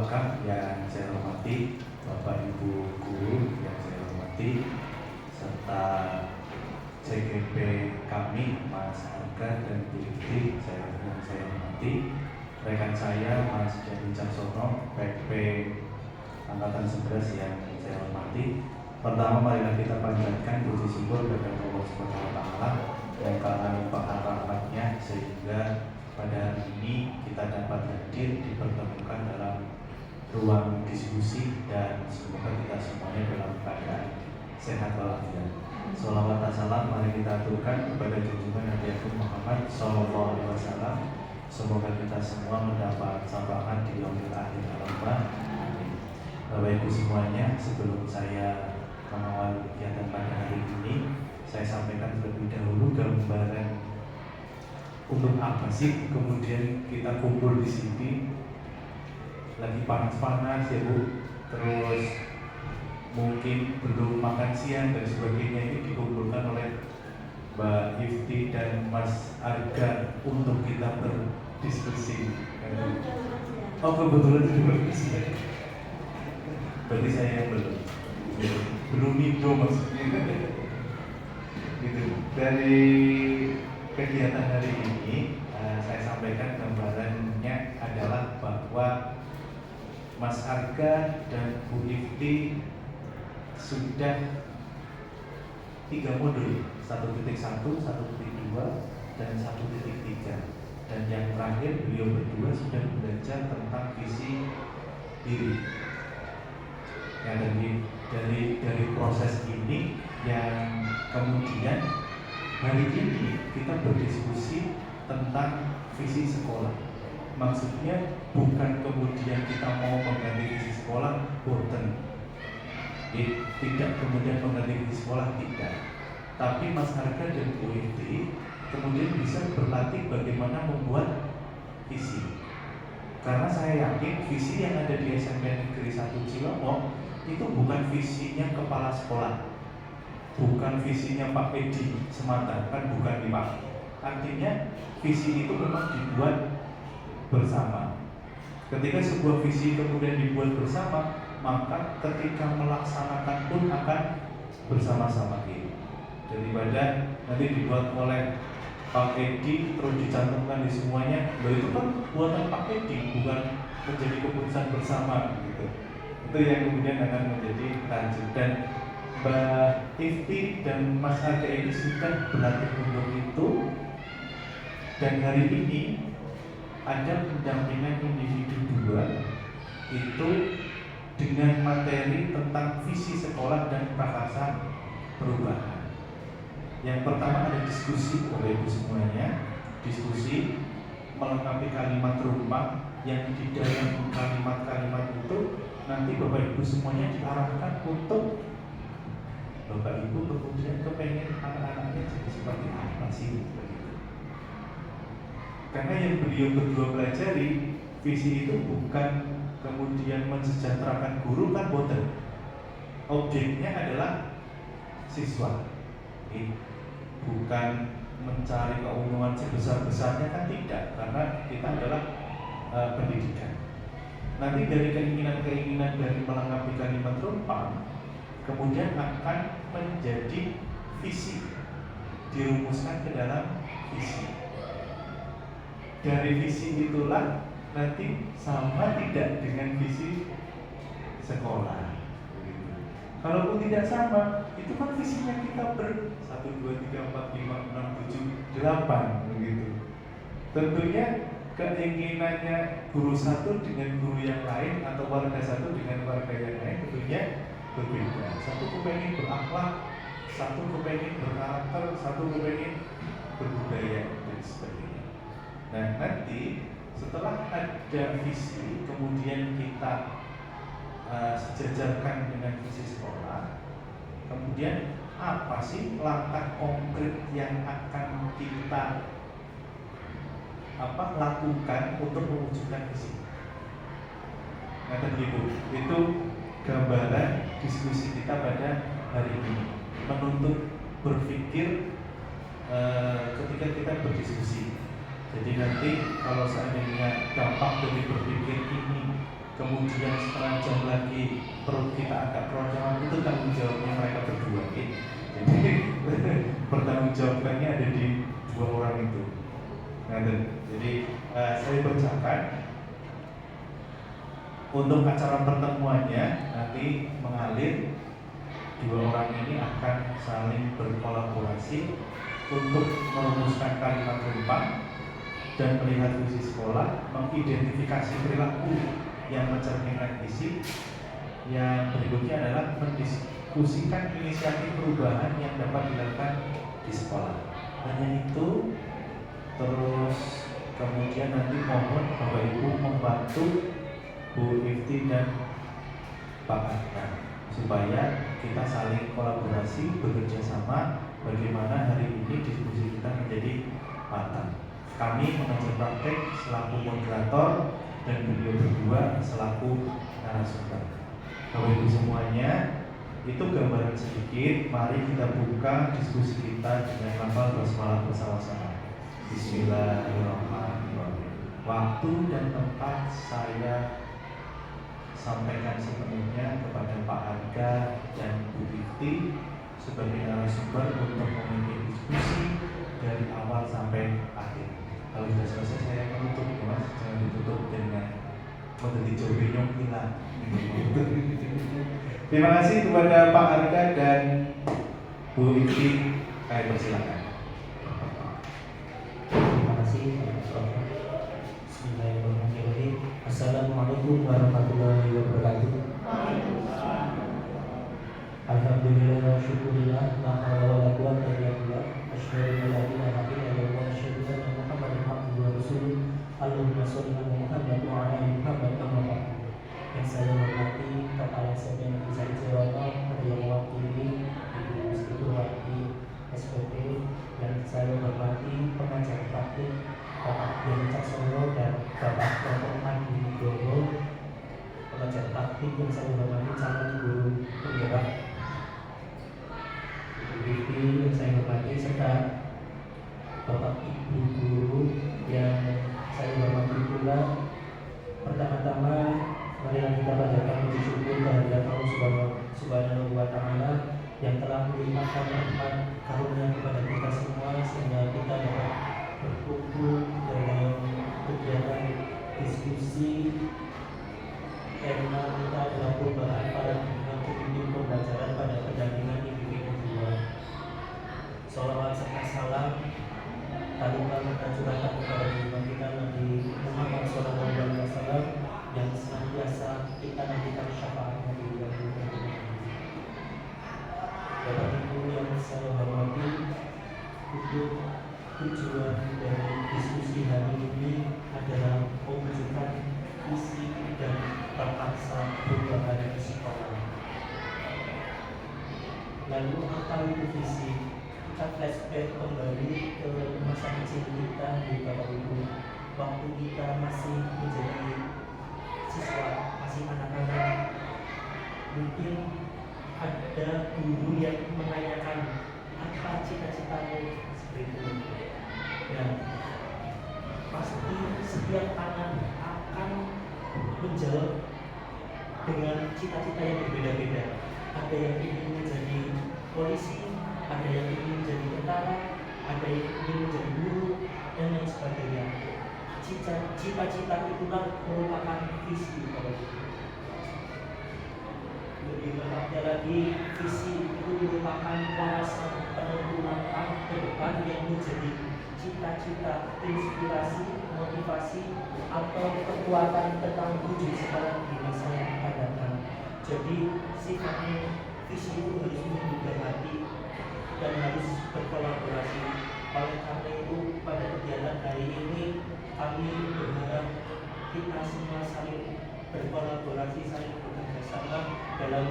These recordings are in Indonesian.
wakaf yang saya hormati, Bapak Ibu guru yang saya hormati, serta CGP kami Mas Arga dan Bu Ifti yang saya hormati, rekan saya Mas Jadi Caksono, PP Angkatan 11 yang saya hormati. Pertama, marilah kita panjatkan puji syukur kepada Allah Subhanahu wa Ta'ala yang karena limpahan rahmatnya sehingga pada hari ini kita dapat hadir dipertemukan dalam ruang diskusi dan semoga kita semuanya dalam keadaan sehat walafiat. Sholawat dan salam mari kita aturkan kepada junjungan Nabi Muhammad Sallallahu Alaihi Wasallam. Semoga kita semua mendapat syafaat di yaumil akhir al-akhir. Bapak Ibu semuanya, sebelum saya mengawal kegiatan pada hari ini, saya sampaikan terlebih dahulu gambaran untuk apa sih kemudian kita kumpul di sini. Lagi panas-panas ya Bu, terus mungkin belum makan siang dan sebagainya, ini dikumpulkan oleh Mbak Ifti dan Mas Arga untuk kita berdiskusi. Oh kebetulan itu berdiskusi. Berarti saya yang belum minum maksudnya. Gitu. Dari kegiatan hari ini saya sampaikan gambarannya adalah bahwa Mas Arga dan Bu Ifti sudah 3 modul, 1.1, 1.2, dan 1.3. Dan yang terakhir beliau berdua sudah belajar tentang visi diri. Ya, dari proses ini yang kemudian hari ini kita berdiskusi tentang visi sekolah. Maksudnya bukan kemudian kita mau mengganti visi sekolah, boten. Tidak kemudian mengganti visi sekolah, tidak. Tapi Mas Arga dan Bu Ifti kemudian bisa berlatih bagaimana membuat visi. Karena saya yakin visi yang ada di SMP Negeri 1 Cilongok itu bukan visinya kepala sekolah, bukan visinya Pak Edi semata, kan bukan nih Pak. Artinya visi itu memang dibuat bersama. Ketika sebuah visi kemudian dibuat bersama, maka ketika melaksanakan pun akan bersama-sama gitu. Daripada nanti dibuat oleh Pak Edi terus dicantumkan di semuanya, itu kan buatan Pak Edi, bukan menjadi keputusan bersama gitu. Itu yang kemudian akan menjadi lanjut. Dan Mbak Ifti dan Mas Arga ini sudah berlatih untuk itu. Dan hari ini ada pendampingan individu 2 itu dengan materi tentang visi sekolah dan prakarsa perubahan. Yang pertama ada diskusi, Bapak Ibu semuanya, diskusi melengkapi kalimat rumah yang di dalam kalimat-kalimat itu nanti Bapak Ibu semuanya diarahkan untuk Bapak Ibu kemudian kepengen anak-anaknya jadi seperti apa sih begitu. Karena yang beliau berdua pelajari visi itu bukan kemudian mensejahterakan guru, kan boten. Objeknya adalah siswa. Bukan mencari keuntungan sebesar-besarnya, kan tidak, karena kita adalah pendidikan. Nanti dari keinginan-keinginan dari melengkapi kalimat rumpang kemudian akan menjadi visi, dirumuskan ke dalam visi. Dari visi itulah nanti sama tidak dengan visi sekolah. Kalaupun tidak sama, itu kan visinya kita 1, 2, 3, 4, 5, 6, 7, 8 begitu. Tentunya keinginannya guru satu dengan guru yang lain atau warga satu dengan warga yang lain tentunya berbeda. Satu kepengen berakhlak, satu kepengen berkarakter, satu kepengen berbudaya dan sebagainya. Nah nanti setelah ada visi kemudian kita sejajarkan dengan visi sekolah, kemudian apa sih langkah konkret yang akan kita lakukan untuk mewujudkan visi. Nah begitu, itu gambaran diskusi kita pada hari ini, menuntut berpikir ketika kita berdiskusi. Jadi nanti kalau seandainya dampak dari berpikir ini kemudian setengah jam lagi perut kita agak keroncongan, itu tanggung jawabnya mereka berdua. Jadi bertanggung jawabnya ada di dua orang itu. Nah, jadi saya bacakan untuk acara pertemuannya nanti mengalir. Dua orang ini akan saling berkolaborasi untuk merumuskan kalimat rempah dan melihat visi sekolah, mengidentifikasi perilaku yang mencerminkan isi. Yang berikutnya adalah mendiskusikan inisiatif perubahan yang dapat dilakukan di sekolah. Hanya itu. Terus kemudian nanti mohon Bapak Ibu membantu Bu Ifti dan Pak Adnan supaya kita saling kolaborasi, bekerja sama bagaimana hari ini diskusi kita menjadi matang. Kami mengajar praktek selaku moderator dan beliau berdua selaku narasumber. Bapak Ibu semuanya, itu gambaran sedikit. Mari kita buka diskusi kita dengan lafal basmalah bersama-sama. Bismillahirrahmanirrahim. Waktu dan tempat saya sampaikan sepenuhnya kepada Pak Arga dan Bu Ifti sebagai narasumber untuk memimpin diskusi dari awal sampai akhir. Kalau sudah selesai saya menutup, ya Mas, jangan ditutup dengan menjadi jobinyong hilang. Terima kasih kepada Pak Arga dan Bu Ifti. Kami persilakan. Terima kasih. Bismillahirrahmanirrahim. Assalamualaikum warahmatullahi wabarakatuh. Alhamdulillah, syukurillah, la haula wala quwwata illa billah. Asyhadu an la ilaha illallah wa asyhadu anna Muhammadan abduhu wa rasuluh. Allahumma shalli ala Muhammad wa ala ali Muhammad kama barakta. Yang saya hormati Kepala SMP Negeri 1 Jawa, ada yang mewakili Ibu Siti SPP, dan saya hormati pengajar praktik Bapak Dian Caksono dan Bapak Dr. Adi Nugroho, pengajar praktik yang saya hormati calon guru penggerak Ibu yang saya hormati, serta Bapak Ibu guru yang saya hormati pula. Pertama-tama marilah kita panjatkan puji syukur kehadirat Allah Subhanahu wa Ta'ala yang telah melimpahkan rahmat karunia kepada kita semua sehingga kita dapat berkumpul dalam kegiatan diskusi tema kita adalah perubahan paradigma pemimpin pembelajaran pada pendampingan individu kedua. Salawat serta salam taruhlah kita curahkan kepada junjungan kita Nabi Muhammad SAW yang senantiasa kita nantikan syafaatnya di dalam Bapak Ibu yang saya hormati, untuk tujuan dari diskusi hari ini adalah mewujudkan visi dan prakasa perubahan sekolah. Lalu apa itu visi? Kita flashback kembali ke masa kecil kita di Bapak Ibu. Waktu kita masih menjadi siswa, masih anak-anak, mungkin ada guru yang menanyakan apa cita-citamu seperti itu. Ya, pasti setiap anak akan menjawab dengan cita-cita yang berbeda-beda. Ada yang ingin menjadi polisi, ada yang ingin menjadi tentara, ada yang ingin menjadi guru, dan lain sebagainya. Cita-cita itulah merupakan visi. Lebih lengkapnya lagi, visi itu merupakan wawasan penentu langkah ke depan yang menjadi cita-cita, inspirasi, motivasi, atau kekuatan tentang wujud sekolah di masa yang akan datang. Jadi sifatnya visi itu harus membuka hati dan harus berkolaborasi. Oleh karena itu pada kegiatan hari ini kami berharap kita semua saling berkolaborasi, saling bekerja sama dalam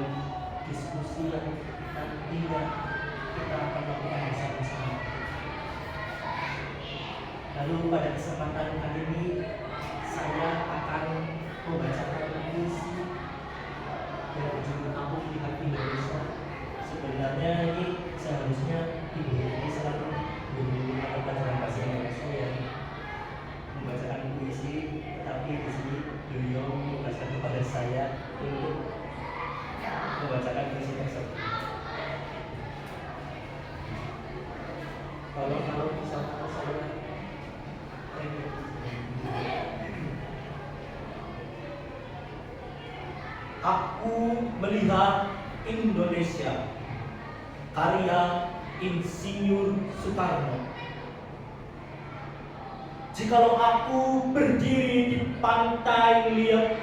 diskusi yang nantinya kita akan lakukan bersama-sama. Lalu pada kesempatan kali ini saya akan membacakan puisi dari judul Aku Melihat Indonesia. Sebenarnya ini seharusnya Ibu ini selalu melakukan pelajaran bahasa Indonesia yang membacakan puisi, tetapi di sini beliau membacakan kepada Aku melihat Indonesia, karya Insinyur Soekarno. Jikalau aku berdiri di pantai liat,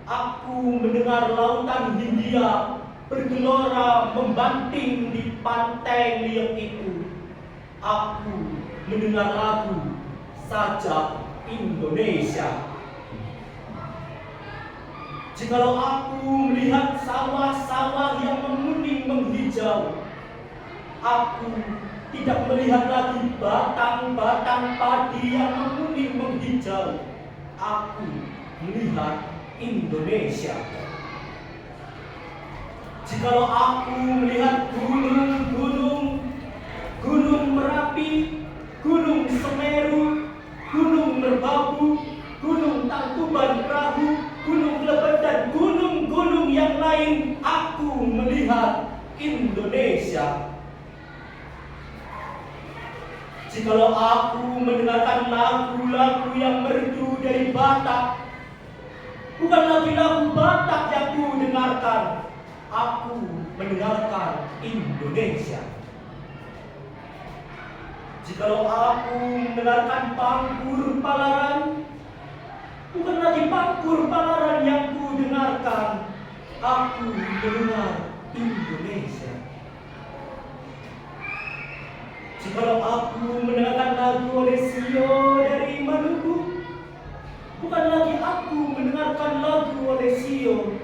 aku mendengar lautan Hindia bergelora membanting di pantai liat itu. Aku mendengar lagu Sajak Indonesia. Jikalau aku melihat sawah-sawah yang menguning menghijau, aku tidak melihat lagi batang-batang padi yang menguning menghijau. Aku melihat Indonesia. Jikalau aku melihat gunung-gunung, Gunung Merapi, Gunung Semeru, Gunung Merbabu, Gunung Tangkuban Perahu, Gunung Lebet, dan gunung-gunung yang lain, aku melihat Indonesia. Jikalau aku mendengarkan lagu-lagu yang merdu dari Batak, bukan lagi lagu Batak yang ku dengarkan, aku mendengarkan Indonesia. Jikalau aku mendengarkan Pangkur Palaran, bukan lagi Pangkur Palaran yang ku dengarkan, aku mendengar Indonesia. Jikalau aku mendengarkan lagu Olesio dari Maluku, bukan lagi aku mendengarkan lagu Olesio,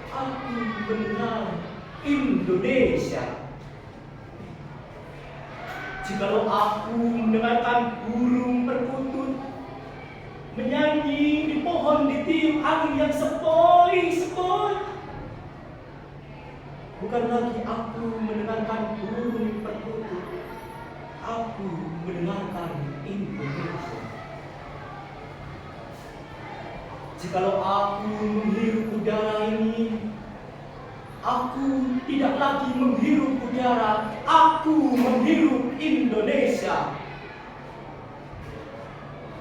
aku mendengar Indonesia. Jikalau aku mendengarkan burung perkutut menyanyi di pohon ditiup angin yang sepoi-sepoi, bukan lagi aku mendengarkan burung perkutut, aku mendengarkan Indonesia. Jikalau aku menghirup udara ini, aku tidak lagi menghirup udara, aku menghirup Indonesia.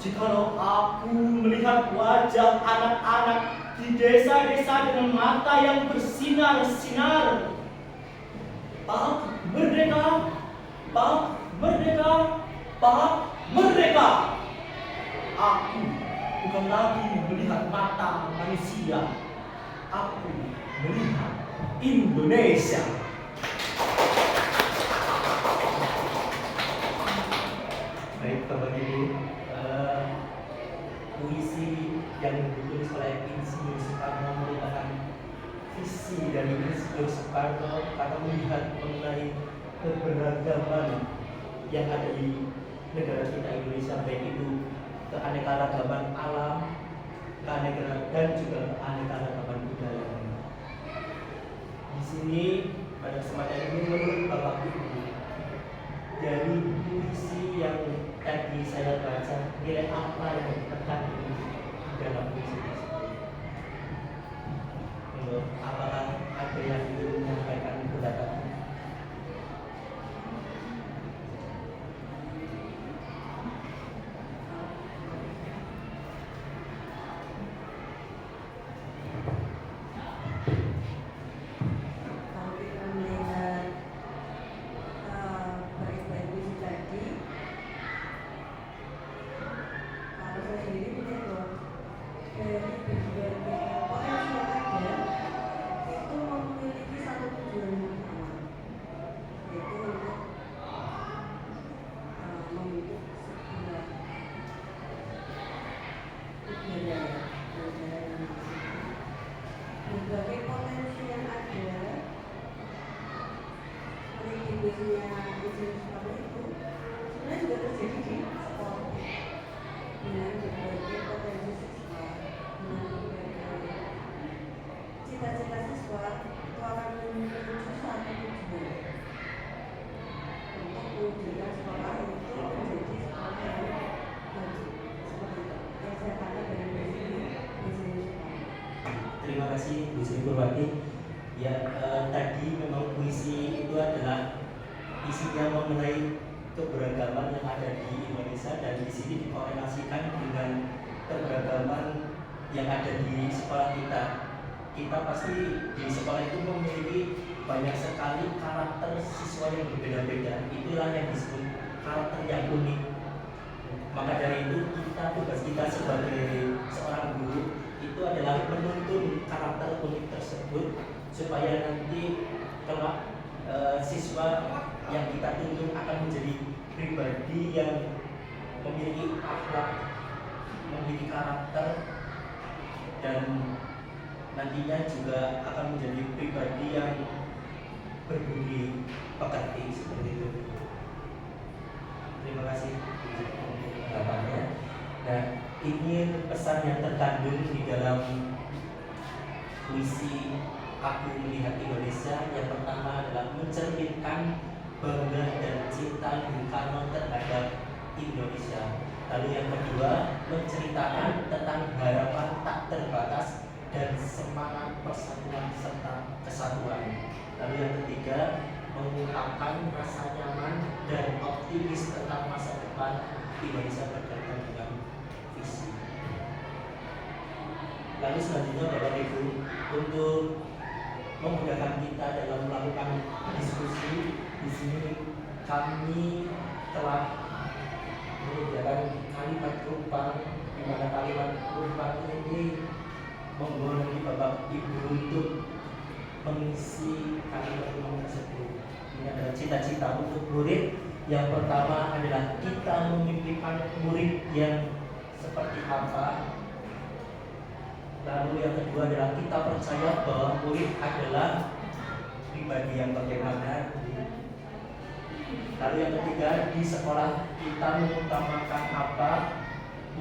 Jikalau aku melihat wajah anak-anak di desa-desa dengan mata yang bersinar-sinar, Pak Merdeka, Pak Merdeka, Pak Merdeka, aku bukan lagi melihat mata manusia, aku melihat Indonesia. Baik Bapak Ibu, puisi yang ditulis oleh Insinyur Soekarno merupakan visi dari Insinyur Soekarno karena melihat mengenai keberagaman yang ada di negara kita Indonesia, baik itu keanekaragaman alam, keanekaragaman dan juga keanekaragaman budaya. Di sini pada kesempatan ini menurut Bapak Ibu, dari puisi yang tadi saya baca, nilai apa yang terkandung di dalam puisi tersebut? Apakah ada yang ingin menyampaikan pendapatnya? Berbagai potensi yang ada oleh Insinyur Soekarno itu sebenarnya juga terjadi di sekolah dengan berbagai potensi siswa, dengan berbagai cita-cita siswa itu akan menuju suatu tujuan untuk mewujudkan sekolah itu menjadi sekolah yang maju seperti itu yang saya tangkap dari Insinyur Soekarno. Terima kasih Bu Sri Purwati. Ya, tadi memang puisi itu adalah isinya mengenai keberagaman yang ada di Indonesia, dan di sini dikorelasikan dengan keberagaman yang ada di sekolah kita. kita pasti di sekolah itu memiliki banyak sekali karakter siswa yang berbeda-beda. Itulah yang disebut karakter yang unik. Maka dari itu tugas kita sebagai seorang guru itu adalah menuntun karakter unik tersebut supaya nanti kelak siswa yang kita tuntun akan menjadi pribadi yang memiliki akhlak, memiliki karakter, dan nantinya juga akan menjadi pribadi yang berbudi pekerti seperti itu. Terima kasih tanggapannya. Dan ini pesan yang terkandung di dalam puisi Aku Melihat Indonesia. Yang pertama adalah mencerminkan bangga dan cinta Bung Karno terhadap Indonesia. Lalu yang kedua, menceritakan tentang harapan tak terbatas dan semangat persatuan serta kesatuan. Lalu yang ketiga, mengungkapkan rasa nyaman dan optimis tentang masa depan Indonesia berkaitan dengan visi. Lalu selanjutnya Bapak Ibu, untuk memudahkan kita dalam melakukan diskusi di sini, kami telah menyediakan kalimat rumpang, di mana kalimat rumpang ini membolehkan Bapak Ibu untuk mengisi kalimat rumpang tersebut. Ini adalah cita-cita untuk murid. Yang pertama adalah kita memimpikan murid yang seperti apa. Lalu yang kedua adalah kita percaya bahwa murid adalah pribadi yang bagaimana. Lalu yang ketiga, di sekolah kita mengutamakan apa?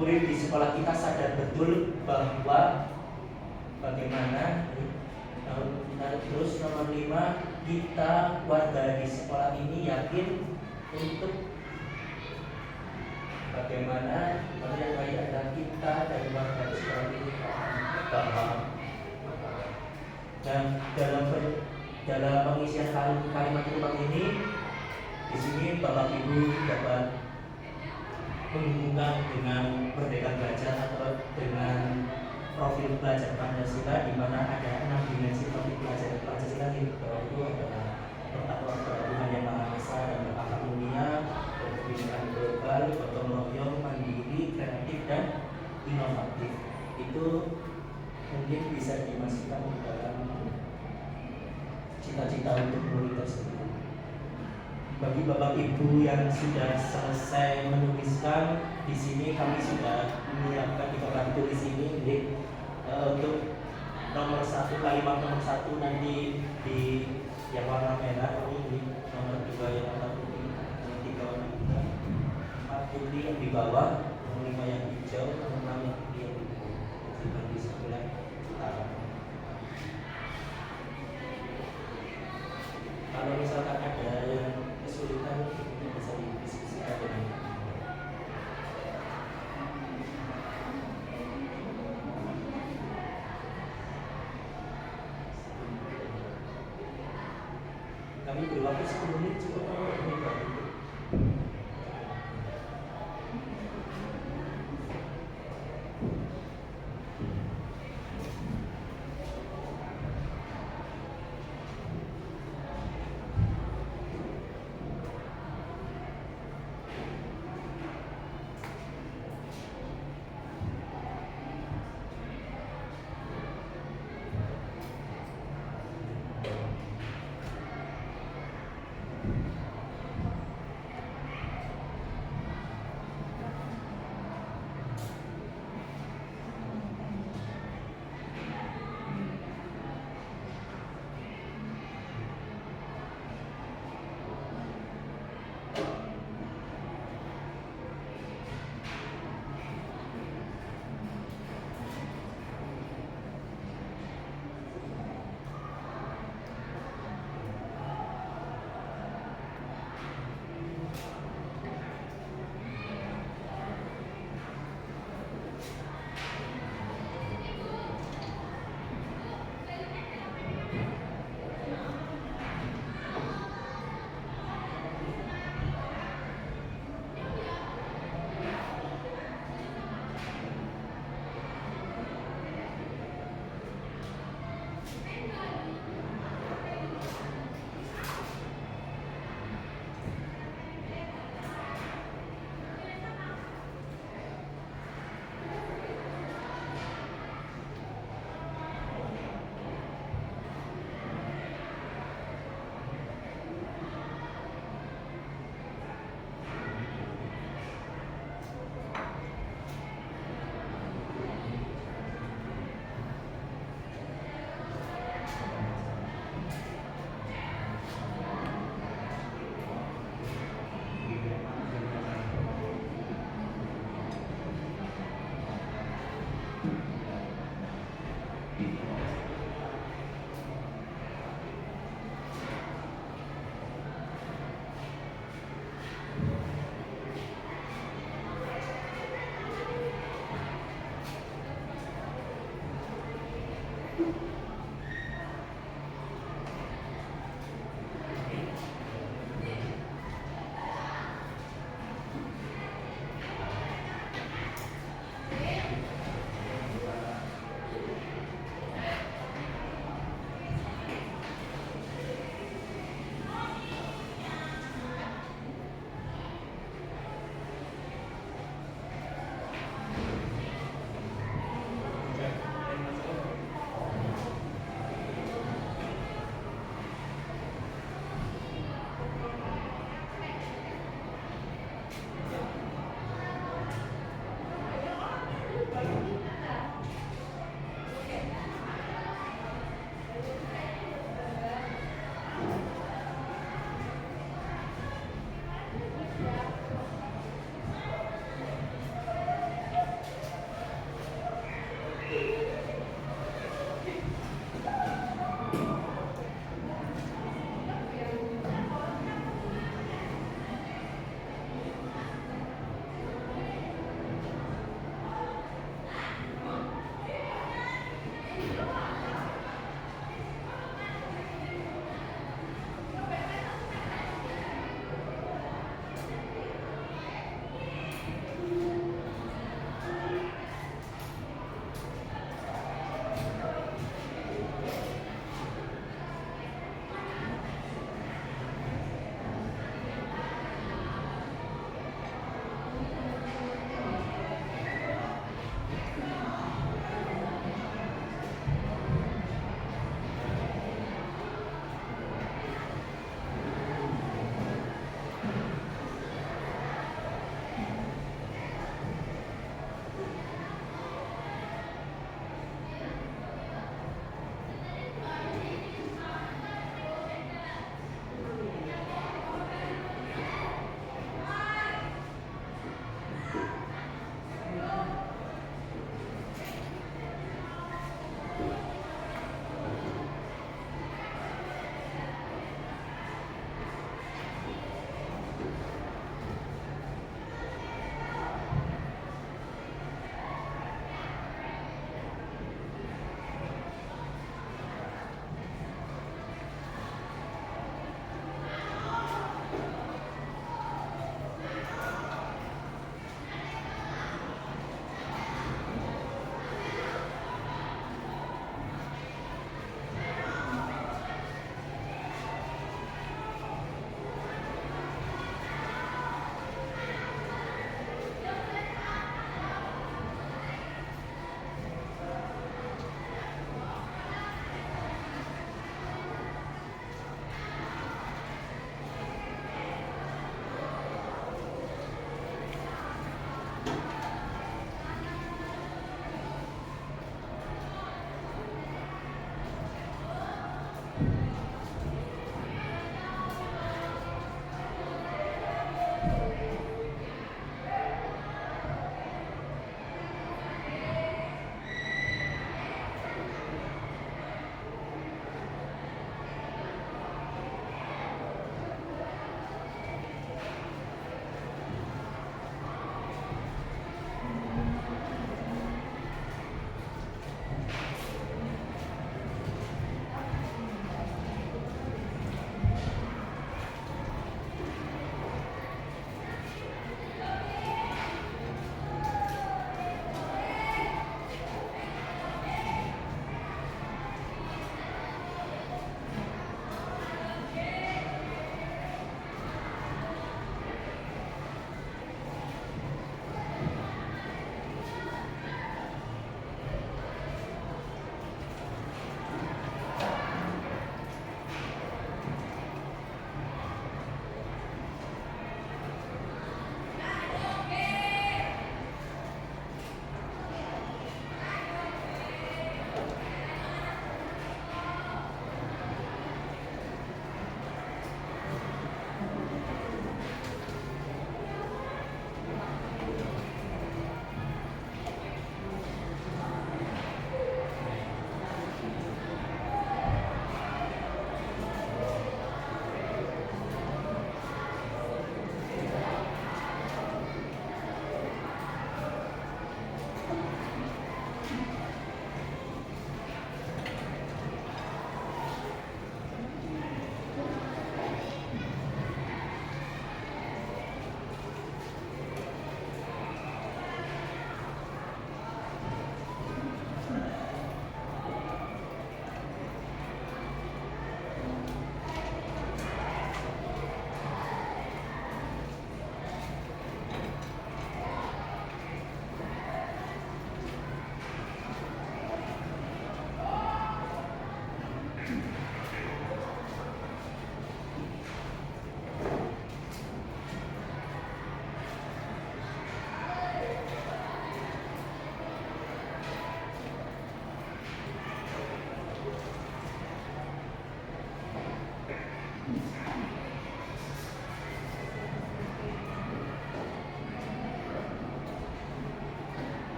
Murid di sekolah kita sadar betul bahwa bagaimana. Terus nomor 5, kita warga di sekolah ini yakin untuk bagaimana. Lalu yang lain adalah kita dari warga di sekolah ini paham. Dan dalam pengisian kalimat rumpang ini, di sini Bapak Ibu dapat menghubungkan dengan Merdeka Belajar atau dengan profil belajar Pancasila, di mana ada 6 dimensi profil belajar Pancasila itu adalah pertama Tuhan Yang Maha Esa dan berpakaian dunia, berkebinekaan global, gotong royong, mandiri, kreatif dan inovatif. Itu mungkin bisa dimasukkan di dalam cita-cita untuk murid tersebut. Bagi Bapak Ibu yang sudah selesai menuliskan, di sini kami sudah menyiapkan di papan tulis ini untuk nomor 1, kalimat nomor 1 nanti di yang warna merah, ini nomor 2 yang warna putih, yang 3 warna hitam, 4 putih yang di bawah, nomor 5 yang hijau, nomor 6 yang putih yang di bawah. Jadi di sebelah utara. Kalau misalkan ada yang kesulitan, kita bisa didiskusikan dengan kami beri waktu 10 menit cukup.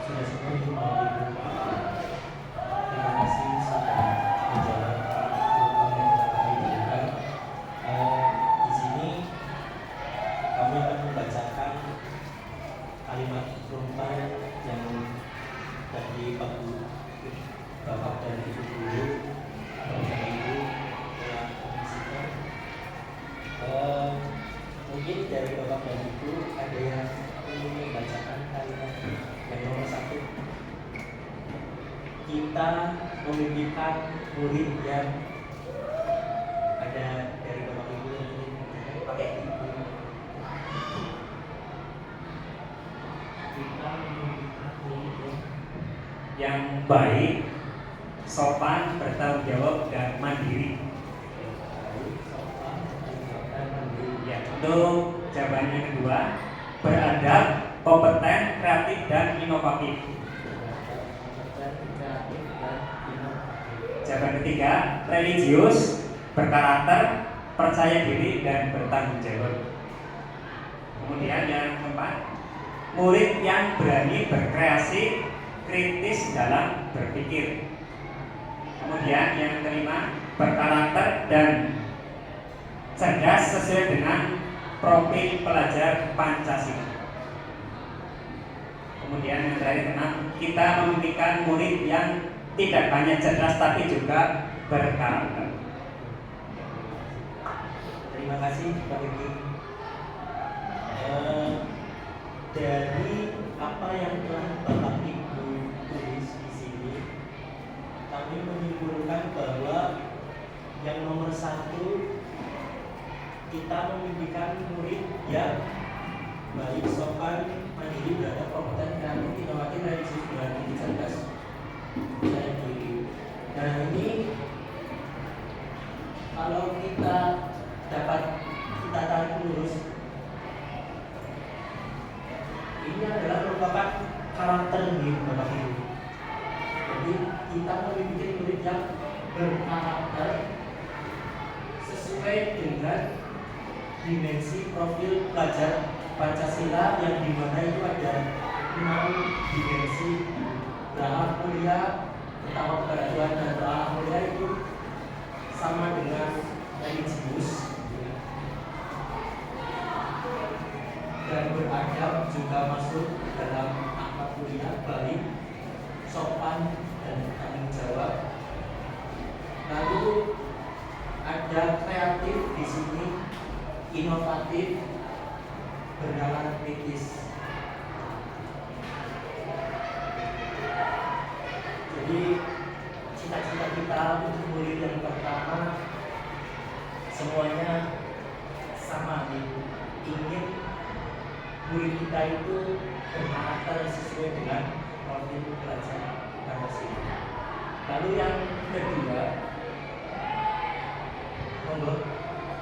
Sudah semua di Bapak Ibu. Terima kasih sudah menjawab perubahan yang telah kami berikan. Di sini kami akan membacakan kalimat perumpamaan yang dari Bapak dan Ibu guru, Bapak Ibu telah mengisikan. Mungkin dari Bapak dan Ibu ada yang ingin membacakan kalimat yang nomor 1. Kita memimpikan murid yang ada dari Bapak Ibu yang ingin membacakan pakai Ibu. Kita memimpikan murid yang baik, sopan, bertanggung jawab, dan mandiri. Ya, untuk jawaban yang kedua, beradab, kompeten, kreatif, dan inovatif. Jawaban ketiga, religius, berkarakter, percaya diri, dan bertanggung jawab. Kemudian yang keempat, murid yang berani berkreasi, kritis dalam berpikir. Kemudian yang kelima, berkarakter dan cerdas sesuai dengan profil pelajar Pancasila. Kemudian yang terakhir, 6, kita memimpikan murid yang tidak hanya cerdas tapi juga berkarakter. Terima kasih Pak Ibu. Dari apa yang telah Bapak Ibu tulis di sini, kami menyimpulkan bahwa yang nomor 1, kita memimpikan murid yang baik, sopan, mandiri, beradab, kompeten, kreatif, inovatif, religius, berani, cerdas, percaya diri. Nah ini kalau kita dapat kita tarik lurus, ini adalah merupakan karakter nih Bapak Ibu. Jadi kita memiliki murid yang berkarakter sesuai dengan dimensi profil pelajar Pancasila yang dimana itu ada 6 dimensi. Doa mulia, pertama kepada Tuhan, dan doa mulia itu sama dengan religius, dan beradab juga masuk dalam akhlak mulia, baik, sopan, dan tanggung jawab. Lalu ada kreatif di sini, inovatif, bernalar kritis. Jadi cita-cita kita untuk murid yang pertama semuanya sama, ingin murid kita itu berkarakter sesuai dengan profil pelajar Pancasila. Lalu yang kedua, monggo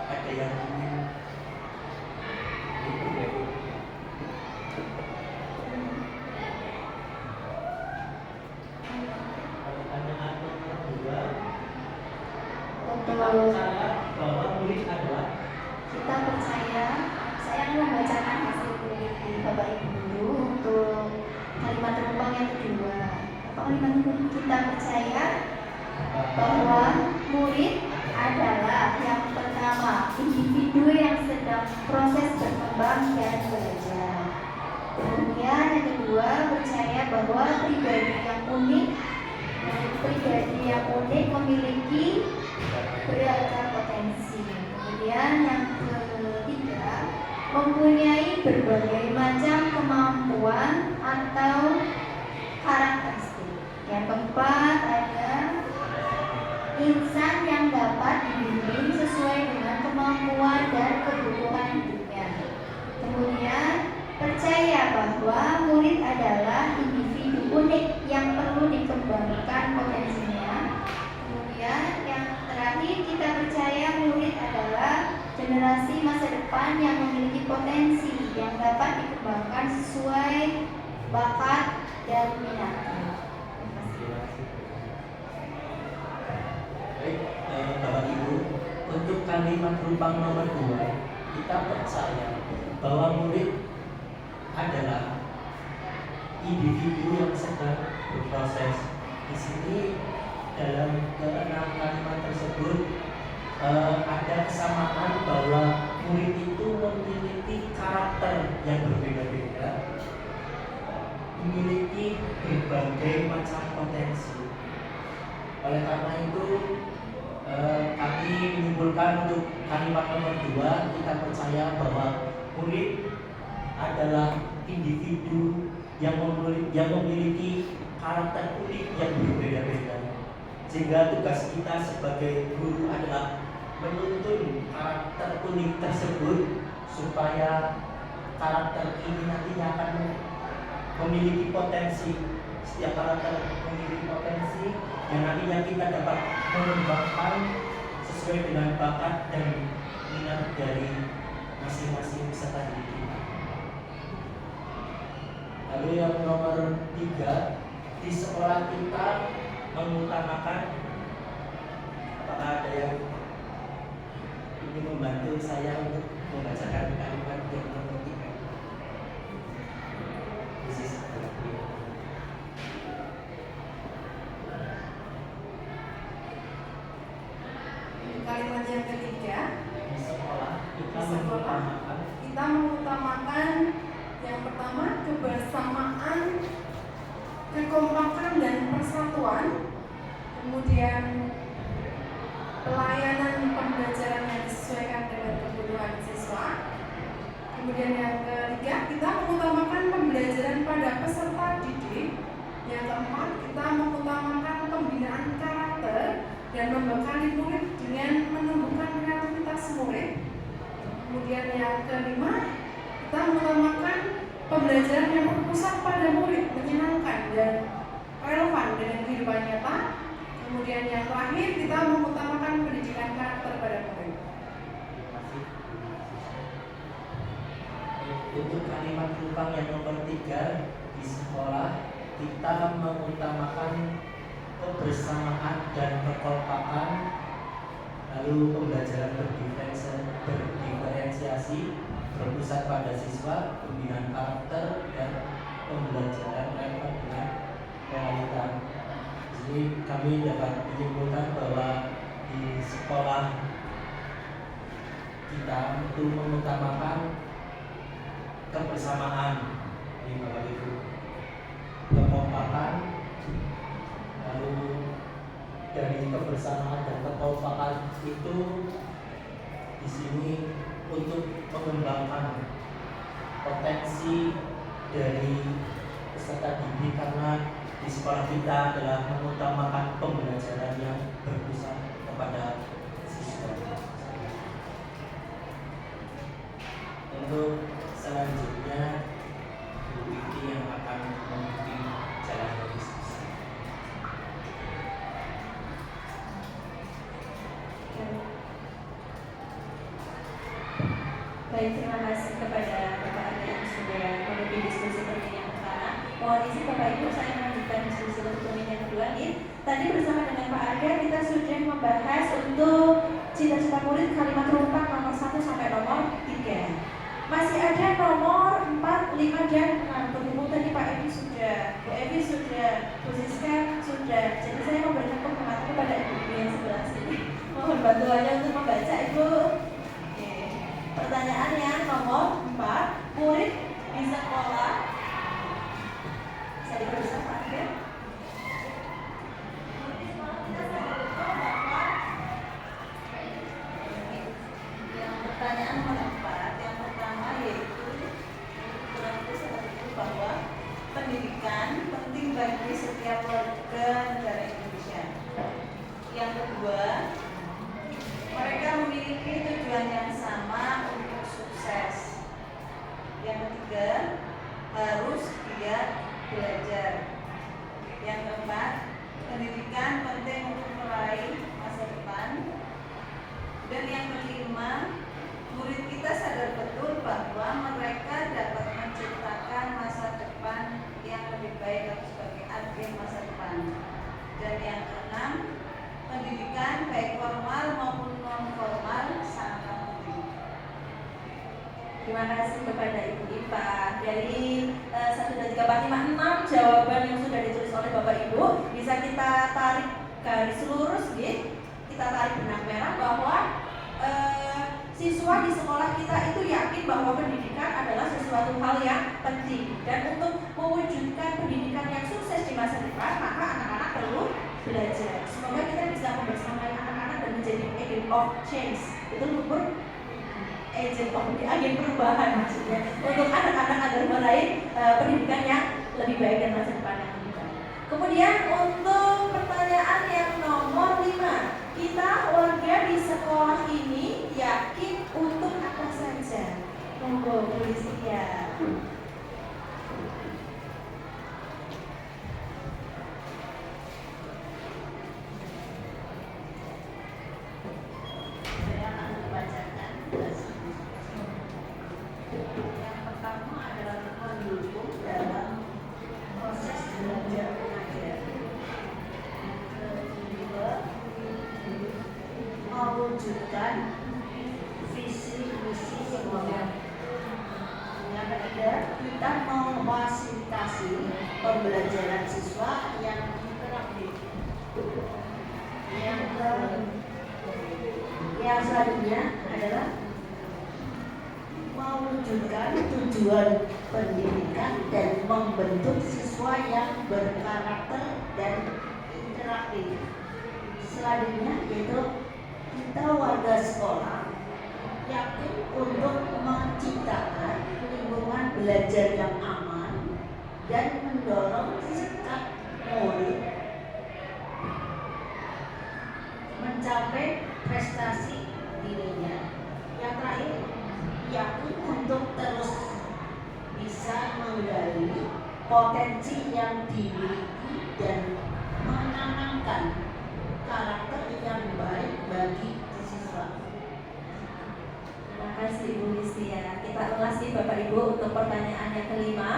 ada yang ingin percaya bahwa murid adalah, kita percaya. Saya akan membacakan hasil penelitian Bapak Ibu guru untuk kalimat terumpang yang kedua. Apa kalimat itu? Kita percaya bahwa murid adalah yang pertama, individu yang sedang proses berkembang dan belajar. Kemudian yang kedua, percaya bahwa pribadi yang unik memiliki beragam potensi. Kemudian yang ketiga, mempunyai berbagai macam kemampuan atau karakteristik. Yang keempat, ada insan yang dapat dibimbing sesuai dengan kemampuan dan kebutuhan hidupnya. Kemudian percaya bahwa murid adalah individu unik yang perlu dikembangkan potensinya. Kemudian yang terakhir, kita percaya murid adalah generasi masa depan yang memiliki potensi yang dapat dikembangkan sesuai bakat dan minatnya. baik, Bapak Ibu, untuk kalimat perumpang nomor 2, kita percaya bahwa murid ada individu yang sedang berproses. Di sini dalam keenam kalimat tersebut ada kesamaan bahwa murid itu memiliki karakter yang berbeda-beda, memiliki berbagai macam potensi. Oleh karena itu kami menyimpulkan untuk kalimat nomor 2, kita percaya bahwa murid adalah individu yang memiliki karakter unik yang berbeda-beda. Sehingga tugas kita sebagai guru adalah menuntun karakter unik tersebut supaya karakter ini nantinya akan memiliki potensi. Setiap karakter memiliki potensi yang nantinya kita dapat mengembangkan sesuai dengan bakat dan minat dari masing-masing peserta didik kita. Lalu yang nomor 3, di sekolah kita mengutamakan, apakah ada yang ingin membantu saya untuk membacakan kalimat yang nomor 3? Kalimat yang ketiga, Di sekolah kita Di sekolah. mengutamakan kita mengutamakan yang pertama kebersamaan, kekompakan dan persatuan, kemudian pelayanan pembelajaran yang disesuaikan dengan kebutuhan siswa, kemudian yang ketiga kita mengutamakan pembelajaran pada peserta didik, yang keempat kita mengutamakan pembinaan karakter dan membekali murid dengan menumbuhkan kreativitas murid. Kemudian yang kelima, kita mengutamakan pembelajaran yang berpusat pada murid, menyenangkan dan relevan dengan kehidupan nyata. Kemudian yang terakhir, kita mengutamakan pendidikan karakter pada murid. Untuk kalimat lubang yang nomor 3, di sekolah kita mengutamakan kebersamaan dan kekompakan, lalu pembelajaran berdiferensiasi, berpusat pada siswa, pembinaan karakter, dan pembelajaran relevan dengan realita. Jadi kami dapat menyimpulkan bahwa di sekolah kita itu mengutamakan kebersamaan, ini Bapak Ibu, kekompakan, lalu dari kebersamaan dan kekompakan itu di sini untuk mengembangkan potensi dari peserta didik, karena di sekolah kita adalah mengutamakan pembelajaran yang berpusat kepada siswa. Untuk selanjutnya Bu Vicky yang akan memimpin jalannya diskusi. Baik, terima kasih kepada Bapak Ade yang sudah memimpin diskusi termin yang pertama. Mohon izin Bapak Ibu, saya melanjutkan diskusi untuk termin yang kedua nih. Tadi bersama dengan Pak Ade kita sudah membahas untuk cita-cita murid kalimat rumpang nomor 1 sampai nomor 3. Masih ada nomor 4, 5 dan 6. Berhubung tadi Pak Evi sudah, Bu Evi sudah, Bu Siska sudah. Jadi saya memberikan penghormatan kepada Ibu yang sebelah sini. Mohon bantuannya untuk membaca Ibu. Pertanyaan yang nomor 4, murid di sekolah. Saya berusaha Pak Ade. Pertanyaan nomor 4, yang pertama yaitu bahwa pendidikan penting bagi setiap warga negara Indonesia. Yang kedua, mereka memiliki tujuan yang sama untuk sukses. Yang ketiga, harus giat belajar. Yang keempat, pendidikan penting untuk meraih masa depan. Dan yang kelima, murid kita sadar betul bahwa mereka dapat menciptakan masa depan yang lebih baik atau sebagai agen masa depan. Dan yang keenam, pendidikan baik formal maupun non formal sangat penting. Terima kasih kepada Ibu Ipa dari 1, 2, 3, 4, 5, 6 Ibu, bisa kita tarik garis lurus gitu. Kita tarik benang merah bahwa siswa di sekolah kita itu yakin bahwa pendidikan adalah sesuatu hal yang penting, dan untuk mewujudkan pendidikan yang sukses di masa depan maka anak-anak perlu belajar. Semoga kita bisa membersamai anak-anak dan menjadi agent of change. Itu agen perubahan maksudnya untuk anak-anak agar meraih pendidikan yang lebih baik dan masa depan yang lebih baik. Kemudian untuk pertanyaan yang nomor 5, kita warga di sekolah ini yakin untuk apa saja? Monggo Bu Listia. Saya akan membacakan. Yang pertama adalah mendukung dalam proses belajar mengajar. Kedua, mewujudkan visi misi sekolah. Yang ketiga, kita memfasilitasi pembelajaran siswa yang interaktif. Yang selanjutnya adalah mewujudkan tujuan pendidikan dan membentuk siswa yang berkarakter dan interaktif. Selanjutnya yaitu kita warga sekolah yakin untuk menciptakan lingkungan belajar yang aman dan mendorong sikap murid mencapai prestasi dirinya. Yang terakhir, yakin untuk terus bisa menggali potensi yang dimiliki dan menanamkan karakter yang baik bagi siswa. Terima kasih Ibu Listia. Kita ulas nih Bapak Ibu untuk pertanyaan yang kelima.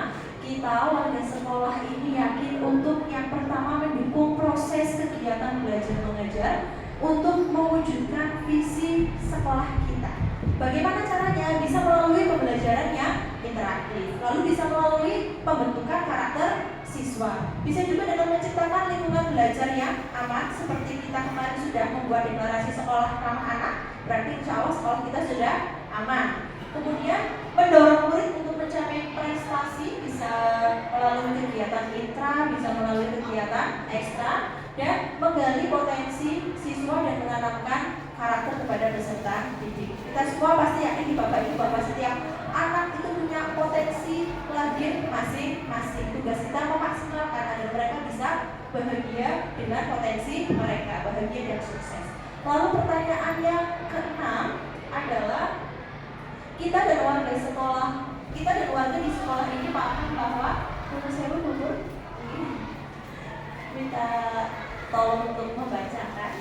Kita warga sekolah ini yakin untuk yang pertama mendukung proses kegiatan belajar mengajar untuk mewujudkan visi sekolah kita. Bagaimana caranya? Bisa melalui pembelajaran yang interaktif, lalu bisa melalui pembentukan karakter siswa. Bisa juga dengan menciptakan lingkungan belajar yang aman, seperti kita kemarin sudah membuat deklarasi sekolah ramah anak. Berarti insya Allah sekolah kita sudah aman. Kemudian mendorong murid untuk mencapai prestasi, bisa melalui kegiatan intra, bisa melalui kegiatan ekstra, dan menggali potensi siswa dan menanamkan karakter kepada peserta didik. Kita semua pasti yakin di Bapak Ibu bahwa setiap anak itu punya potensi lahir masing-masing. Tugas kita memaksimalkan agar mereka bisa bahagia dengan potensi mereka, bahagia dan sukses. Lalu pertanyaan yang keenam adalah kita dan warga di sekolah ini paham bahwa minta tolong untuk membacakan.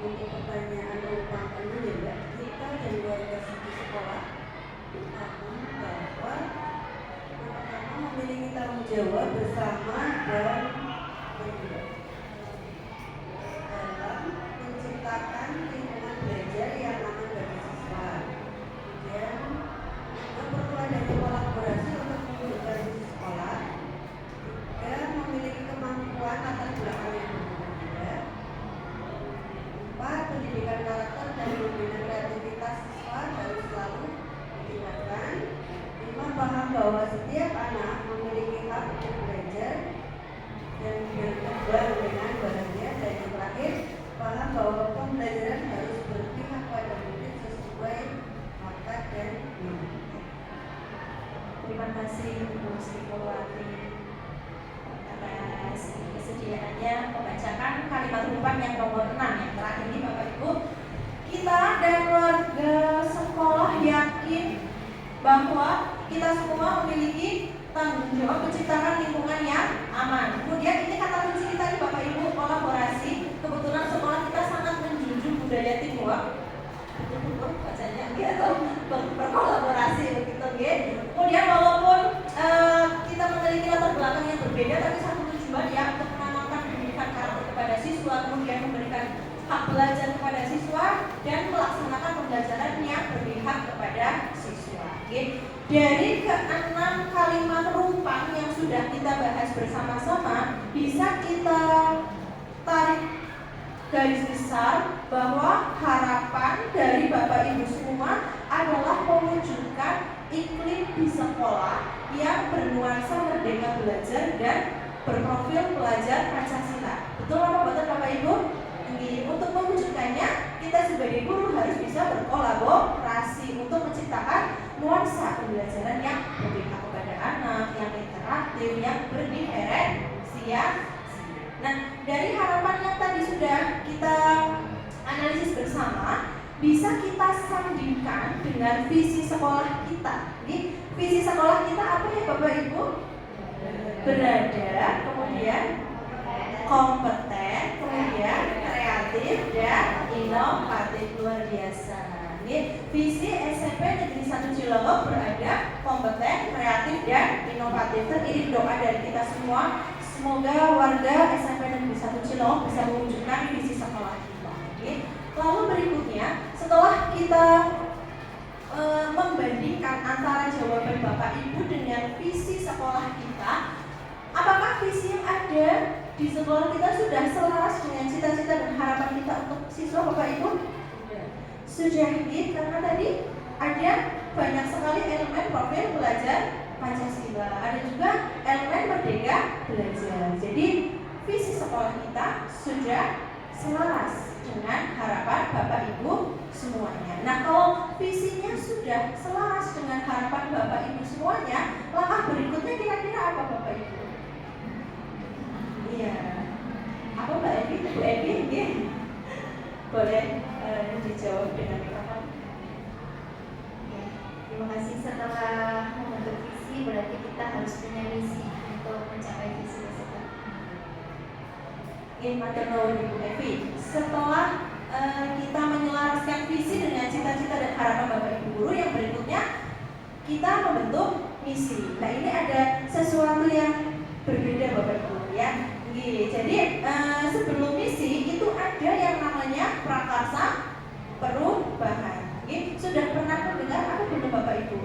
Untuk pertanyaan umpama dulu ya Mbak, kita dan warga di sekolah paham bahwa pertama memiliki tanggung jawab bersama dan berdua dalam menciptakan lingkungan belajar yang aman bagi siswa, dan juga perlu adanya kolaborasi untuk mewujudkan visi sekolah, dan memiliki kemampuan latar belakang yang berbeda. 4. Pendidikan karakter dan pembinaan kreativitas siswa harus selalu ditingkatkan. 5. Paham bahwa setiap anak memiliki hak untuk belajar dan berkembang dengan bahagia. Dan yang terakhir, paham bahwa pembelajaran harus berpihak pada murid sesuai bakat dan minat. Terima kasih Bu Srikulwati atas kesediaannya membacakan kalimat harapan yang nomor 6 yang terakhir ini Bapak Ibu. Kita dan warga sekolah yakin bahwa kita semua memiliki tanggung jawab menciptakan lingkungan yang aman. Kemudian ini kata kunci kita nih Bapak Ibu, kolaborasi. Kebetulan sekolah kita sangat menjunjung budaya teamwork. Bacanya atau berkolaborasi begitu ya. Kemudian walaupun kita memiliki latar belakang yang berbeda, tapi satu tujuan ya untuk menanamkan pendidikan karakter kepada siswa, kemudian memberikan hak belajar kepada siswa dan melaksanakan pembelajaran yang berpihak kepada siswa. Oke. Dari keenam kalimat rumpang yang sudah kita bahas bersama-sama, bisa kita tarik garis besar bahwa harapan dari Bapak Ibu semua adalah mewujudkan iklim di sekolah yang bernuansa merdeka belajar dan berprofil pelajar Pancasila. Betul apa betul Bapak Ibu? Untuk mewujudkannya, kita sebagai guru harus bisa berkolaborasi untuk menciptakan nuansa pembelajaran yang berpihak kepada anak, yang interaktif, yang berdiferensiasi. Nah, dari harapan yang tadi sudah kita analisis bersama, bisa kita sandingkan dengan visi sekolah kita. Jadi, visi sekolah kita apa ya Bapak Ibu? Berada, kemudian kompeten, kemudian kreatif dan inovatif, luar biasa. Visi SMP Negeri 1 Cilongok berada, kompeten, kreatif dan inovatif. Teriring doa dari kita semua, semoga warga SMP Negeri 1 Cilongok bisa mewujudkan visi sekolah kita. Lalu berikutnya, setelah kita membandingkan antara jawaban Bapak Ibu dengan visi sekolah kita, apakah visi yang ada di sekolah kita sudah selaras dengan cita-cita dan harapan kita untuk siswa Bapak Ibu? Sudah, karena tadi ada banyak sekali elemen profil belajar Pancasila, ada juga elemen merdeka belajar. Jadi visi sekolah kita sudah selaras dengan harapan Bapak Ibu semuanya. Nah, kalau visinya sudah selaras dengan harapan Bapak Ibu semuanya, langkah berikutnya kira-kira apa Bapak Ibu? Iya, apa Mbak Evi? Bu Evi, boleh dijawab dengan mikrofon. Terima kasih. Setelah membentuk visi, berarti kita harus punya misi untuk mencapai visi tersebut. Matur nuwun Ibu Evi. Setelah kita menyelaraskan visi dengan cita-cita dan harapan Bapak Ibu guru, yang berikutnya kita membentuk misi. Nah, ini ada sesuatu yang berbeda Bapak Ibu ya. Jadi sebelum misi itu ada yang namanya prakarsa perubahan. Sudah pernah mendengar apa belum Bapak Ibu?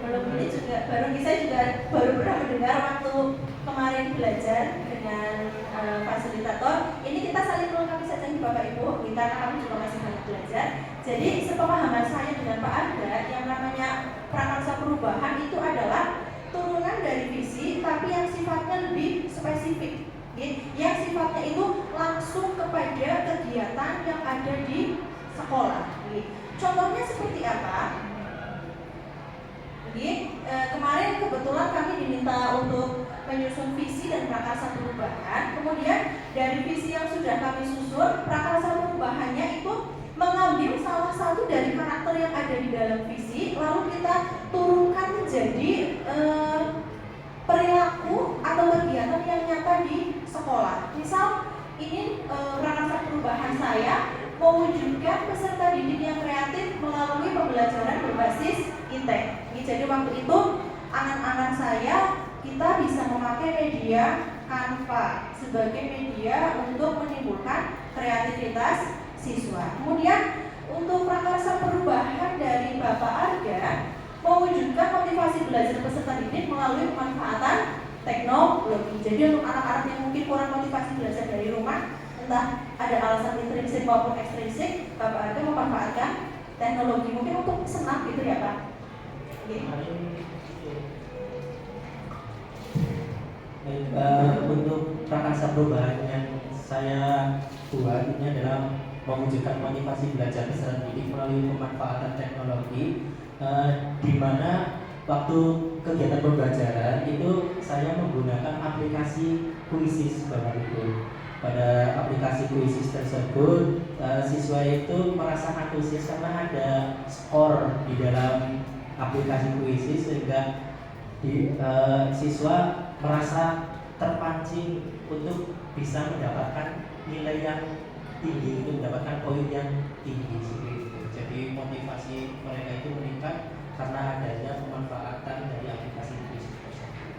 Belum, ini juga saya juga baru pernah mendengar waktu kemarin belajar dengan fasilitator. Ini kita saling melengkapi saja nih Bapak Ibu, karena kami juga masih banyak belajar. Jadi sepemahaman saya dengan Pak Arga, yang namanya prakarsa perubahan itu adalah turunan dari visi, tapi yang sifatnya lebih spesifik, yang sifatnya itu langsung kepada kegiatan yang ada di sekolah. Contohnya seperti apa? Kemarin kebetulan kami diminta untuk menyusun visi dan prakarsa perubahan. Kemudian dari visi yang sudah kami susun, prakarsa perubahannya itu mengambil salah satu dari karakter yang ada di dalam visi, lalu kita turunkan menjadi perilaku atau kegiatan yang nyata di sekolah. Misal ini prakarsa perubahan saya mewujudkan peserta didik yang kreatif melalui pembelajaran berbasis IT. Jadi waktu itu angan-angan saya, kita bisa memakai media Canva sebagai media untuk menimbulkan kreativitas siswa. Kemudian untuk prakarsa perubahan dari Bapak Arga mewujudkan motivasi belajar peserta didik melalui pemanfaatan teknologi. Jadi untuk anak-anak yang mungkin kurang motivasi belajar dari rumah, entah ada alasan intrinsik maupun ekstrinsik, Bapak Arga memanfaatkan teknologi mungkin untuk senang gitu ya Pak. Untuk prakarsa perubahan yang saya buat ini adalah mewujudkan motivasi belajar peserta didik melalui pemanfaatan teknologi, di mana waktu kegiatan pembelajaran itu saya menggunakan aplikasi Quizzes Bapak Ibu. Pada aplikasi Quizzes tersebut, siswa itu merasa antusias karena ada skor di dalam aplikasi Quizzes, sehingga siswa merasa terpancing untuk bisa mendapatkan nilai yang tinggi, untuk mendapatkan poin yang tinggi seperti itu. Jadi motivasi mereka itu meningkat karena adanya pemanfaatan dari aplikasi Quizzes tersebut.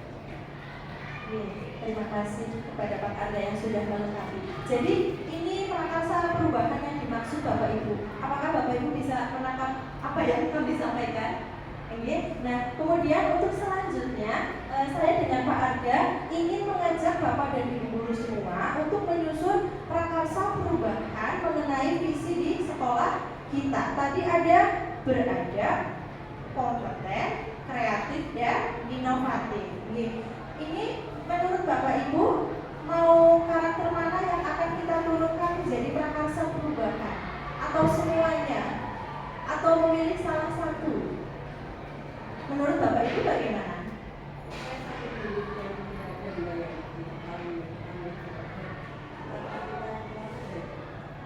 Terima kasih kepada Pak Arga yang sudah melengkapi. Jadi ini prakarsa perubahan yang dimaksud Bapak Ibu? Apakah Bapak Ibu bisa menangkap apa yang kami sampaikan? Nah, kemudian untuk selanjutnya saya dengan Pak Arga ingin mengajak Bapak dan Ibu guru semua untuk menyusun prakarsa perubahan mengenai visi di sekolah kita. Tadi ada beradab, kompeten, kreatif, dan inovatif. Ini menurut Bapak Ibu mau karakter mana yang akan kita turunkan menjadi prakarsa perubahan? Atau semuanya? Atau memilih salah satu? Menurut Bapak Ibu bagaimana?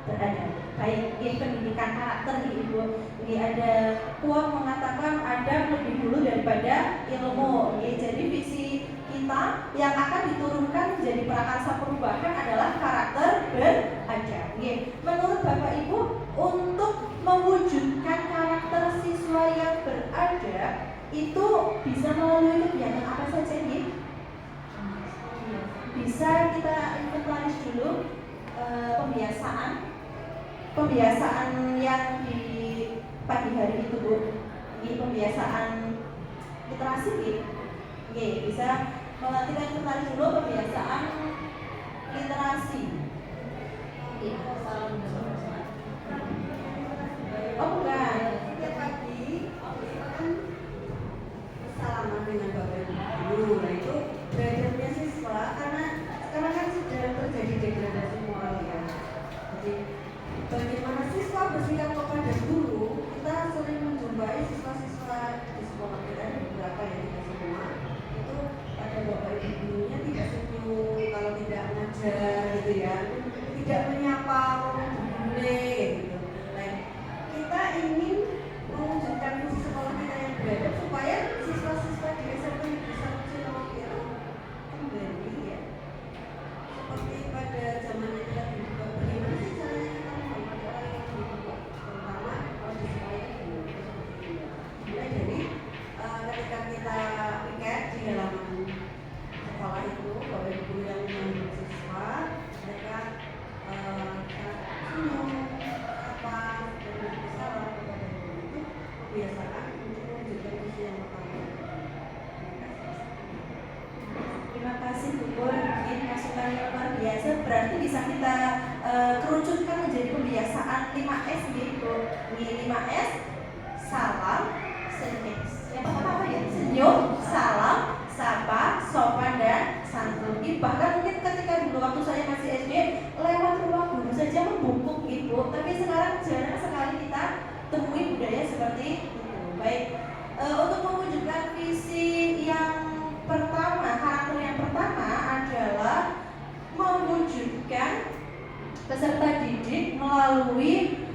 Beradab. Baik, ini pendidikan karakter Ibu. Ini ada quote mengatakan adab lebih dulu daripada ilmu. Jadi visi kita yang akan diturunkan menjadi prakarsa perubahan adalah karakter beradab. Menurut Bapak Ibu, untuk mewujudkan karakter siswa yang beradab itu bisa melalui kegiatan apa saja nih? Bisa kita inventaris dulu pembiasaan yang di pagi hari itu Bu. Ini pembiasaan literasi gitu. Bisa kita inventaris dulu pembiasaan literasi. Oh bukan. Setiap pagi kita kan salaman dengan Bapak Ibu. Nah itu belajarnya siswa karena sekarang kan sudah terjadi degradasi moral ya. Jadi bagaimana siswa bersikap kepada guru, kita sering menjumpai siswa-siswa di sekolah kita ada beberapa yang tidak semua itu pada Bapak Ibu gurunya tidak senyum kalau tidak ngajar gitu ya, tidak menyapa orang bule gitu. Nah, kita ingin mewujudkan visi sekolah kita yang beradab supaya siswa-siswa di SMP bisa Cilok itu kembali ya seperti pada zamannya kita dibuka. Bagaimana sih caranya kita menghormati orang yang dibuka, terutama kalau di sekolah itu mulai dari ketika kita piket di halaman sekolah itu, Bapak Ibu guru yang menyambut siswa mereka senyum apa dan bersalah kepada guru itu kebiasaan untuk mewujudkan visi yang pertama. Terima kasih Bu Pur, ini masukan yang luar biasa. Berarti bisa kita kerucutkan menjadi pembiasaan 5S gitu. Ini 5S, salam, senyum. Yang pertama apa ya? Senyum, salam, sapa, sopan, dan santun. Bahkan mungkin ketika dulu waktu saya masih SD, lewat rumah guru saja membungkuk gitu. Tapi sekarang jarang sekali kita temui budaya seperti itu. Baik, untuk mewujudkan visi yang pertama, karakter yang pertama adalah mewujudkan peserta didik melalui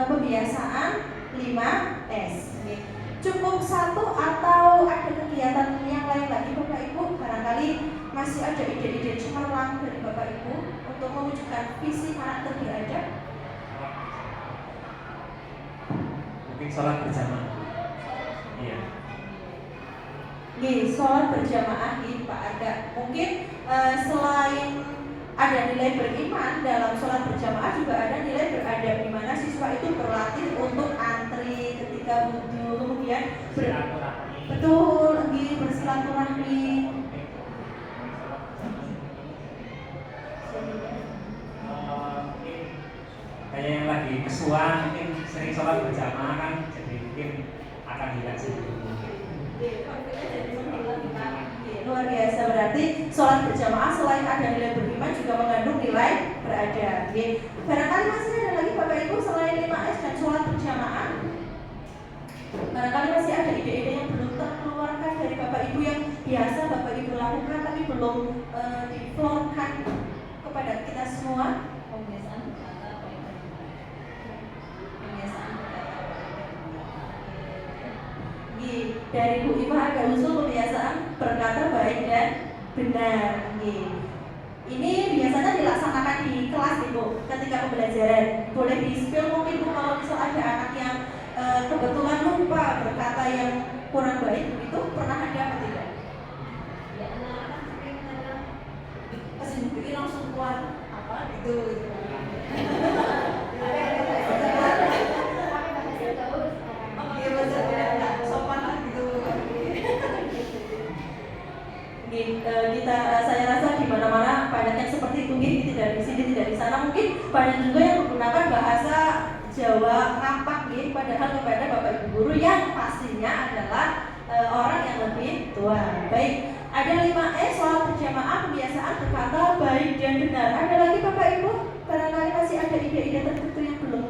pembiasaan 5S. Cukup satu atau ada kegiatan yang lain lagi Bapak Ibu? Barangkali masih ada ide-ide cemerlang dari Bapak Ibu untuk mewujudkan visi karakter beradab. Mungkin sholat berjamaah. Iya. Sholat berjamaah Pak Arga. Mungkin selain ada nilai beriman dalam sholat berjamaah juga ada nilai beradab, di mana siswa itu berlatih untuk antri ketika wudhu, kemudian betul bersilaturahmi. Kayak yang lagi kesuan mungkin sering sholat berjamaah kan, jadi mungkin akan hilang sedikit. Luar biasa, berarti sholat berjamaah selain ada nilai beriman juga mengandung nilai beradab. Barangkali masih ada lagi Bapak Ibu selain 5S dan sholat berjamaah. Barangkali masih ada ide-ide yang belum terkeluarkan dari Bapak Ibu yang biasa Bapak Ibu lakukan tapi belum diflorkan kepada kita semua. Dari Bu Iva agak usul kebiasaan berkata baik dan benar. Ini biasanya dilaksanakan di kelas Ibu ketika pembelajaran. Boleh di-spill mungkin Bu kalau misal ada anak yang kebetulan lupa berkata yang kurang baik, itu pernah ada atau tidak? Ya anak-anak sering kadang pas diberi langsung keluar apa gitu. Oh iya bahasa beda nggak sopan lah gitu. Saya rasa di mana-mana banyak yang seperti itu, tidak di sini, tidak di sana. Mungkin banyak juga yang menggunakan bahasa Jawa ngapak, padahal kepada Bapak Ibu guru yang pastinya adalah orang yang lebih tua. Baik, ada 5E soal berjamaah, kebiasaan berkata baik dan benar. Ada lagi Bapak Ibu? Barangkali masih ada ide-ide tertentu yang belum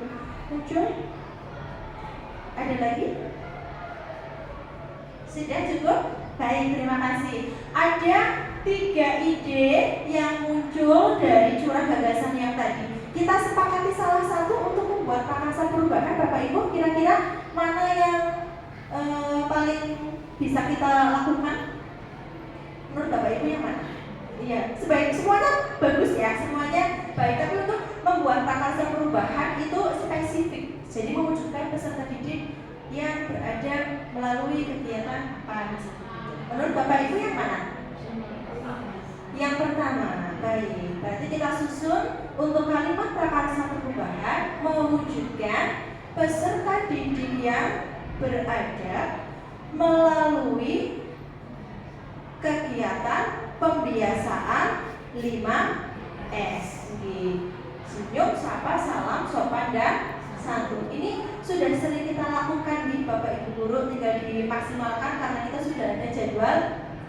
muncul. Ada lagi? Sudah cukup? Baik, terima kasih. Ada 3 ide yang muncul dari curah gagasan yang tadi. Kita sepakati salah satu untuk membuat prakarsa perubahan. Bapak Ibu, kira-kira mana yang paling bisa kita lakukan? Menurut Bapak Ibu yang mana? Iya, semuanya bagus ya, semuanya baik. Tapi untuk membuat prakarsa perubahan itu spesifik. Jadi mewujudkan peserta didik yang berada melalui kegiatan apa misalnya. Menurut Bapak Ibu yang mana? Yang pertama, baik. Berarti kita susun untuk kalimat prakarsa perubahan mewujudkan peserta didik yang beradab melalui kegiatan pembiasaan 5S. Senyum, sapa, salam, sopan, dan santun. Ini sudah sering kita lakukan di Bapak Ibu guru, tinggal dimaksimalkan karena kita sudah ada jadwal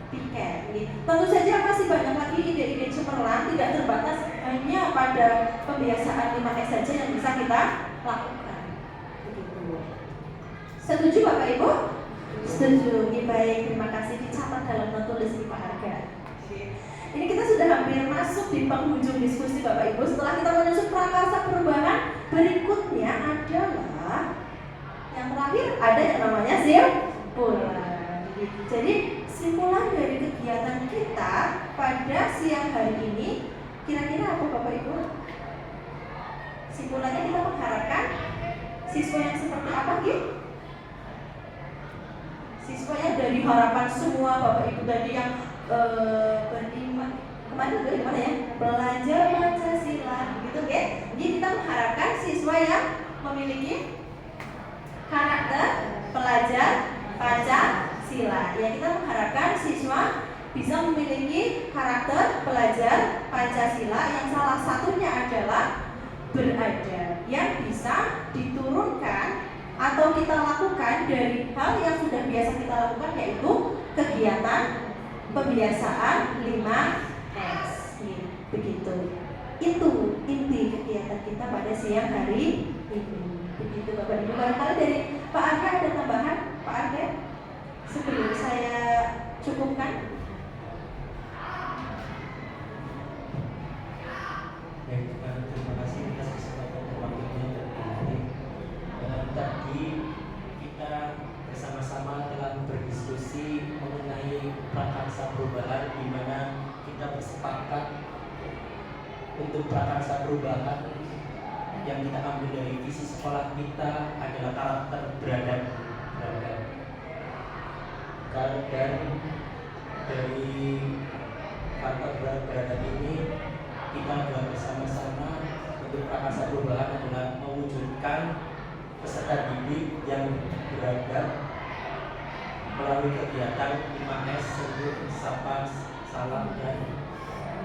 piket. Tentu saja masih banyak lagi ide-ide cemerlang, tidak terbatas hanya pada pembiasaan 5S saja yang bisa kita lakukan. Begitu. Setuju Bapak Ibu? Setuju. Baik, terima kasih, dicatat dalam tertulis di Pak Arga. Ini kita sudah hampir masuk di penghujung diskusi Bapak Ibu. Setelah kita menyusun prakarsa perubahan, berikutnya adalah yang terakhir ada yang namanya simpulan. Jadi simpulan dari kegiatan kita pada siang hari ini kira-kira apa Bapak Ibu? Simpulannya kita mengharapkan siswa yang seperti apa gitu? Siswa yang dari harapan semua Bapak Ibu tadi yang beriman, kemarin dari mana ya? Belajar Pancasila gitu ya. Jadi kita mengharapkan siswa yang memiliki karakter pelajar Pancasila. Ya, kita mengharapkan siswa bisa memiliki karakter pelajar Pancasila yang salah satunya adalah beradab, yang bisa diturunkan atau kita lakukan dari hal yang sudah biasa kita lakukan, yaitu kegiatan pembiasaan 5S. Begitu. Itu inti kegiatan kita pada siang hari ini. Begitu Bapak Ibu. Barangkali dari Pak Arga ada tambahan? Pak Arga, sebelum saya cukupkan. Terima kasih atas kesempatan waktunya dan tadi kita bersama-sama telah berdiskusi mengenai prakarsa perubahan, di mana kita bersepakat untuk prakarsa perubahan yang kita ambil dari visi sekolah kita adalah karakter beradab. Dan dari karakter beradab ini kita adalah bersama-sama untuk prakarsa perubahan adalah mewujudkan peserta didik yang beradab melalui kegiatan 5S, senyum, sapa, salam, dan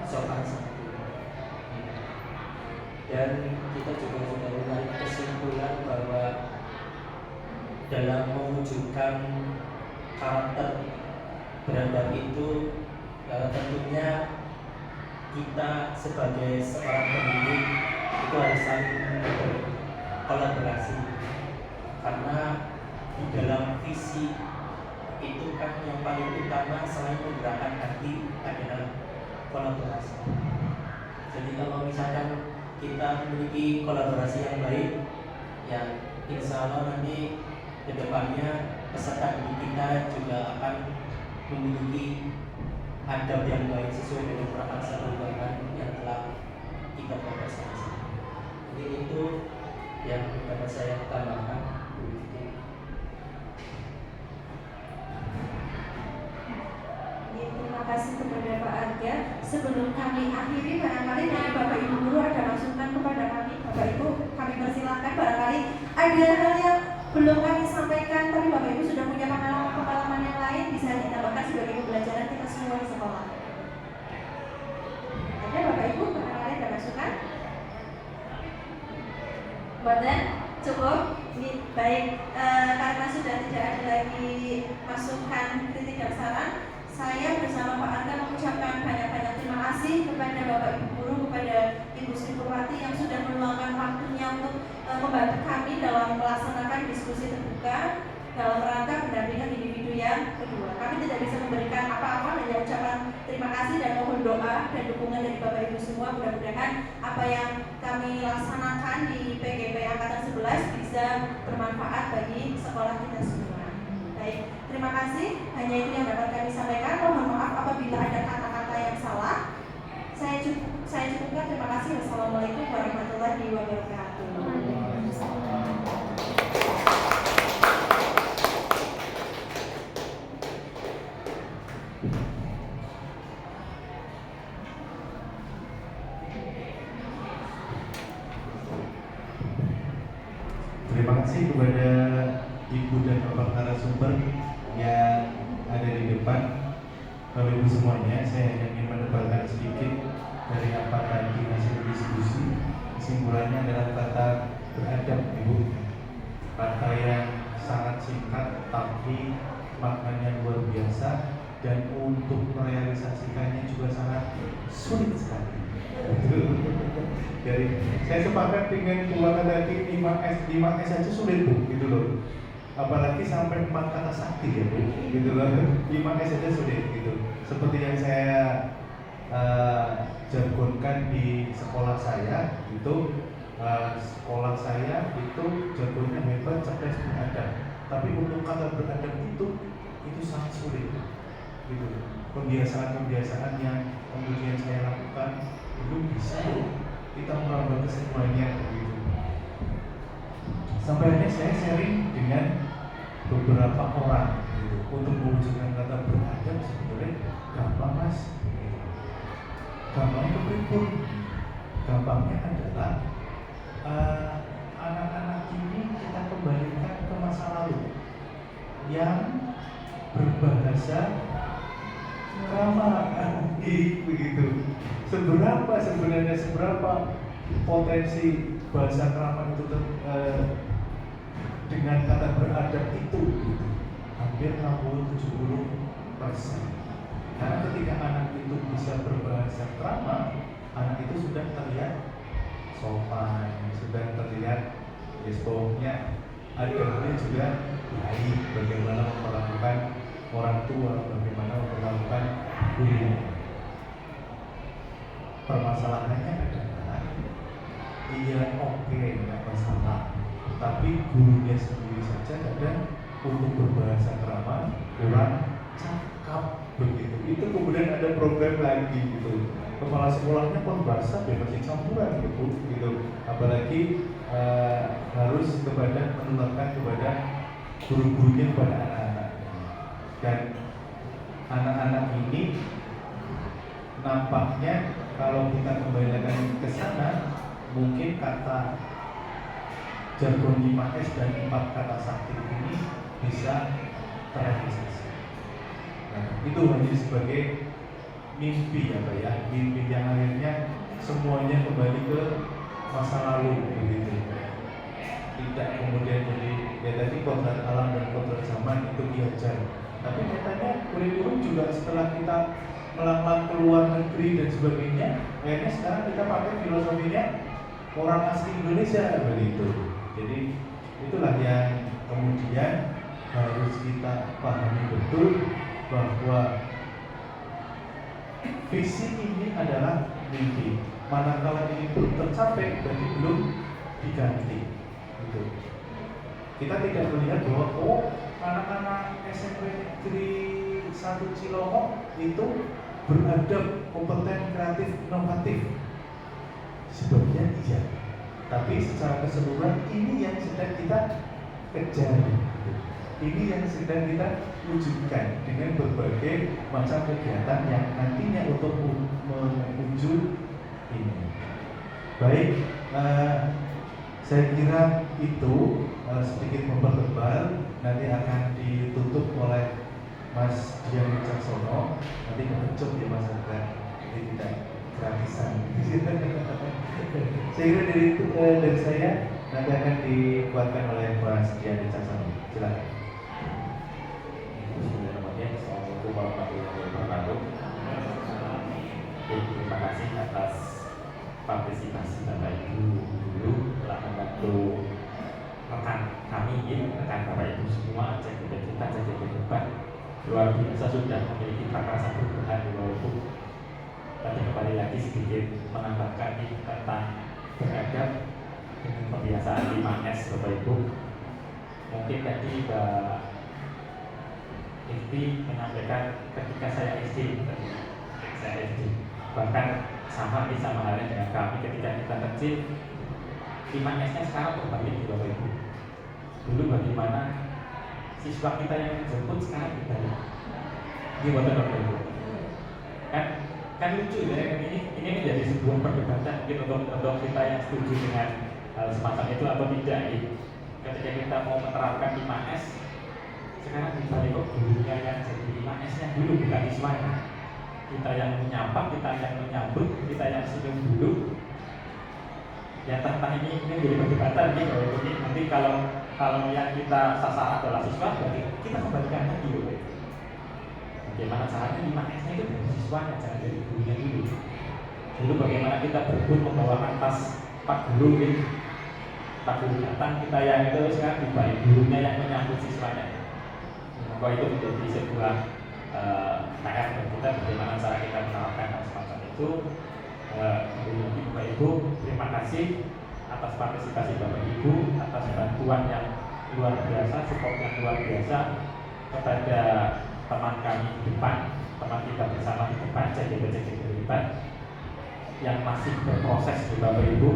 sopan santun. Dan kita juga sudah menarik kesimpulan bahwa dalam mewujudkan karakter beradab itu tentunya kita sebagai seorang pendidik itu harus saling berkolaborasi, karena di dalam visi itu kan yang paling utama selain menggerakkan hati adalah kolaborasi. Jadi kalau misalkan kita memiliki kolaborasi yang baik, ya insya Allah nanti kedepannya peserta didik kita juga akan memiliki adab yang baik sesuai dengan prakarsa perubahan yang telah kita buat bersama-sama. Jadi itu yang dapat saya tambahkan. Terima kasih kepada Pak Arga. sebelum kami akhiri, barangkali dari Bapak Ibu guru ada masukan kepada kami. Bapak Ibu, kami persilakan. Barangkali ada hal yang belum kami sampaikan, tapi Bapak Ibu sudah punya pengalaman yang lain, bisa ditambahkan sebagai pembelajaran kita semua di sekolah. Ada Bapak Ibu, barangkali ada masukan? Boten, cukup. Baik, karena sudah tidak ada lagi masukan, kritik dan saran, saya bersama Pak Arga mengucapkan banyak-banyak terima kasih kepada Bapak Ibu guru, kepada Ibu Sri Purwati yang sudah meluangkan waktunya untuk membantu kami dalam melaksanakan diskusi terbuka dalam rangka pendampingan individu yang kedua. Kami tidak bisa memberikan apa-apa, hanya ucapan terima kasih dan mohon doa dan dukungan dari Bapak Ibu semua. Mudah-mudahan apa yang kami laksanakan di PGP Angkatan 11 bisa bermanfaat bagi sekolah kita semua. Baik, terima kasih. Hanya itu yang dapat kami sampaikan. Mohon maaf apabila ada kata-kata yang salah. Saya cukupkan. Terima kasih. Wassalamualaikum warahmatullahi wabarakatuh. Terima kasih kepada Ibu dan Bapak narasumber yang ada di depan. Bapak Ibu semuanya, saya hanya ingin menebalkan sedikit dari apa tadi hasil diskusi. Kesimpulannya adalah kata beradab, Ibu. Kata yang sangat singkat tapi maknanya luar biasa, dan untuk merealisasikannya juga sangat sulit sekali. Dari saya sepakat dengan keuangan tadi 5S aja sulit, Bu, gitu loh. Apalagi sampai 4 kata sakti ya, Bu, gitu loh. 5S aja sulit gitu. Seperti yang saya jargonkan di sekolah saya itu, sekolah saya itu jargonnya hebat, cerdas, beradab. Tapi untuk kata beradab itu sangat sulit, gitu. Pembiasaan yang kemudian saya lakukan belum bisa kita merambah ke semuanya, begitu. Sampai akhirnya saya sharing dengan beberapa orang, gitu. Untuk mewujudkan kata beradab sebetulnya gampang, Mas. Gampangnya berikut. Gampangnya adalah anak-anak ini kita kembalikan ke masa lalu yang berbahasa ramah, begitu. Seberapa potensi bahasa krama itu dengan kata beradab itu, gitu. Hampir 60-70%. Karena ketika anak itu bisa berbahasa krama, anak itu sudah terlihat sopan, sudah terlihat pokoknya adabnya juga baik, bagaimana memperlakukan orang tua, bagaimana memperlakukan guru. Permasalahannya adalah iya, oke, nggak masalah, tapi gurunya sendiri saja kadang untuk berbahasa krama kurang cakap, begitu. Itu kemudian ada program lagi, gitu. Kepala sekolahnya pun bahasa bebas campuran, gitu. Apalagi harus menularkan kepada guru-gurunya, kepada anak-anak. Dan anak-anak ini nampaknya kalau kita kembali lagi ke sana, mungkin kata jargon 5S dan 4 kata sakti ini bisa terrealisasi. Nah, itu hanya sebagai mimpi ya, Pak ya. Mimpi yang akhirnya semuanya kembali ke masa lalu, begitu. Tidak kemudian jadi ya tadi kodrat alam dan kodrat zaman itu diajar. Tapi katanya kurikulum juga setelah kita melanglang ke luar negeri dan sebagainya, akhirnya sekarang kita pakai filosofinya orang asli Indonesia, begitu. Jadi itulah yang kemudian harus kita pahami betul, bahwa visi ini adalah mimpi. Manakala ini belum tercapai, berarti belum diganti. Gitu. Kita tidak melihat bahwa anak-anak SMP Negeri 1 Cilongok itu beradab, kompeten, kreatif, inovatif. Sebenarnya iya, tapi secara keseluruhan ini yang sedang kita kejar, ini yang sedang kita wujudkan dengan berbagai macam kegiatan yang nantinya untuk menuju ini. Baik, saya kira itu sedikit mempertebal, nanti akan ditutup oleh Mas Dian Wicaksono, nanti kepecut ya Mas Arga, jadi tidak gratisan. Saya kira dari saya nanti akan dikuatkan oleh Mas Dian Wicaksono. Silakan. Assalamualaikum warahmatullahi wabarakatuh. Terima kasih atas partisipasi Bapak Ibu dulu telah membantu rekan kami, rekan Bapak Ibu semua, CGP kita, CGP depan luar biasa sudah memiliki prakarsa perubahan walaupun tadi kembali lagi sedikit menambahkan tentang beradab dengan kebiasaan 5S Bapak Ibu. Mungkin tadi Mbak Ifti menyampaikan ketika saya SD, bahkan sama halnya dengan kami ketika kita kecil. 5S-nya sekarang berbalik di Bapak Ibu. Dulu bagaimana siswa kita yang menjemput sekarang dibalik. Ini Bapak Ibu. Kan lucu ya, ini menjadi sebuah perdebatan mungkin untuk kita yang setuju dengan hal semacam itu atau tidak. Ketika kita mau menerapkan 5S, sekarang dibalik kok gurunya yang jadi 5S-nya dulu bukan siswanya. Kita yang menyapa, kita yang menyambut, kita yang senyum dulu. Ya tentang ini menjadi perdebatan nih kalau ini nanti kalau yang kita sasar adalah siswa, berarti kita kembalikan lagi loh. Bagaimana caranya 5S-nya itu dari siswanya, jangan dari gurunya dulu. Dulu bagaimana kita berebut membawakan tas Pak Guru gitu. Pak Guru datang, kita yang itu sekarang dibalik gurunya yang menyambut siswanya. Maka itu menjadi sebuah PR bagi kita bagaimana cara kita menerapkan hal semacam itu. Bapak Ibu, terima kasih atas partisipasi Bapak Ibu, atas bantuan yang luar biasa, support yang luar biasa kepada teman kami di depan, teman kita bersama di depan, CGP di depan yang masih berproses di Bapak Ibu,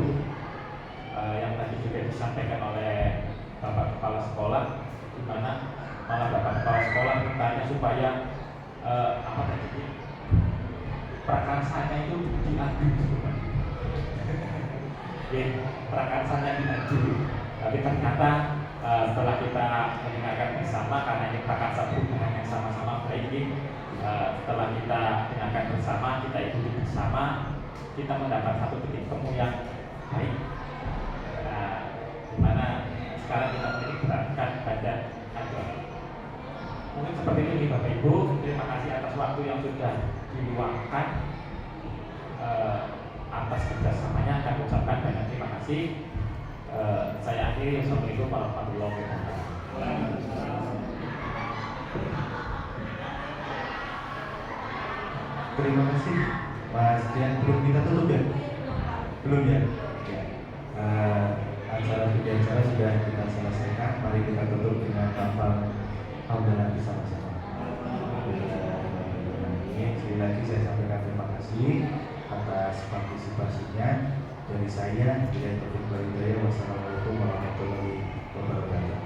yang tadi juga disampaikan oleh Bapak Kepala Sekolah, di mana malah Bapak Kepala Sekolah mintanya supaya apa tadi prakarsanya itu diadu. Ya, prakarsanya diadu. Tapi ternyata setelah kita mendengarkan bersama, karena ini prakarsa perubahan yang sama-sama baik, setelah kita dengarkan bersama, kita ikuti bersama, kita mendapat satu titik temu yang baik. Dimana sekarang kita menitik beratkan pada agama. Mungkin seperti ini Bapak Ibu, terima kasih atas waktu yang sudah diluangkan, atas kerjasamanya kami ucapkan banyak terima kasih. Saya akhiri. Assalamualaikum warahmatullahi wabarakatuh. Terima kasih Mas Dian. Belum kita tutup ya? Belum ya? Acara acara sudah kita selesaikan. Mari kita tutup dengan lafal hamdalah bersama-sama. Sekali lagi saya sampaikan terima kasih atas partisipasinya dari saya. Wassalamualaikum warahmatullahi wabarakatuh.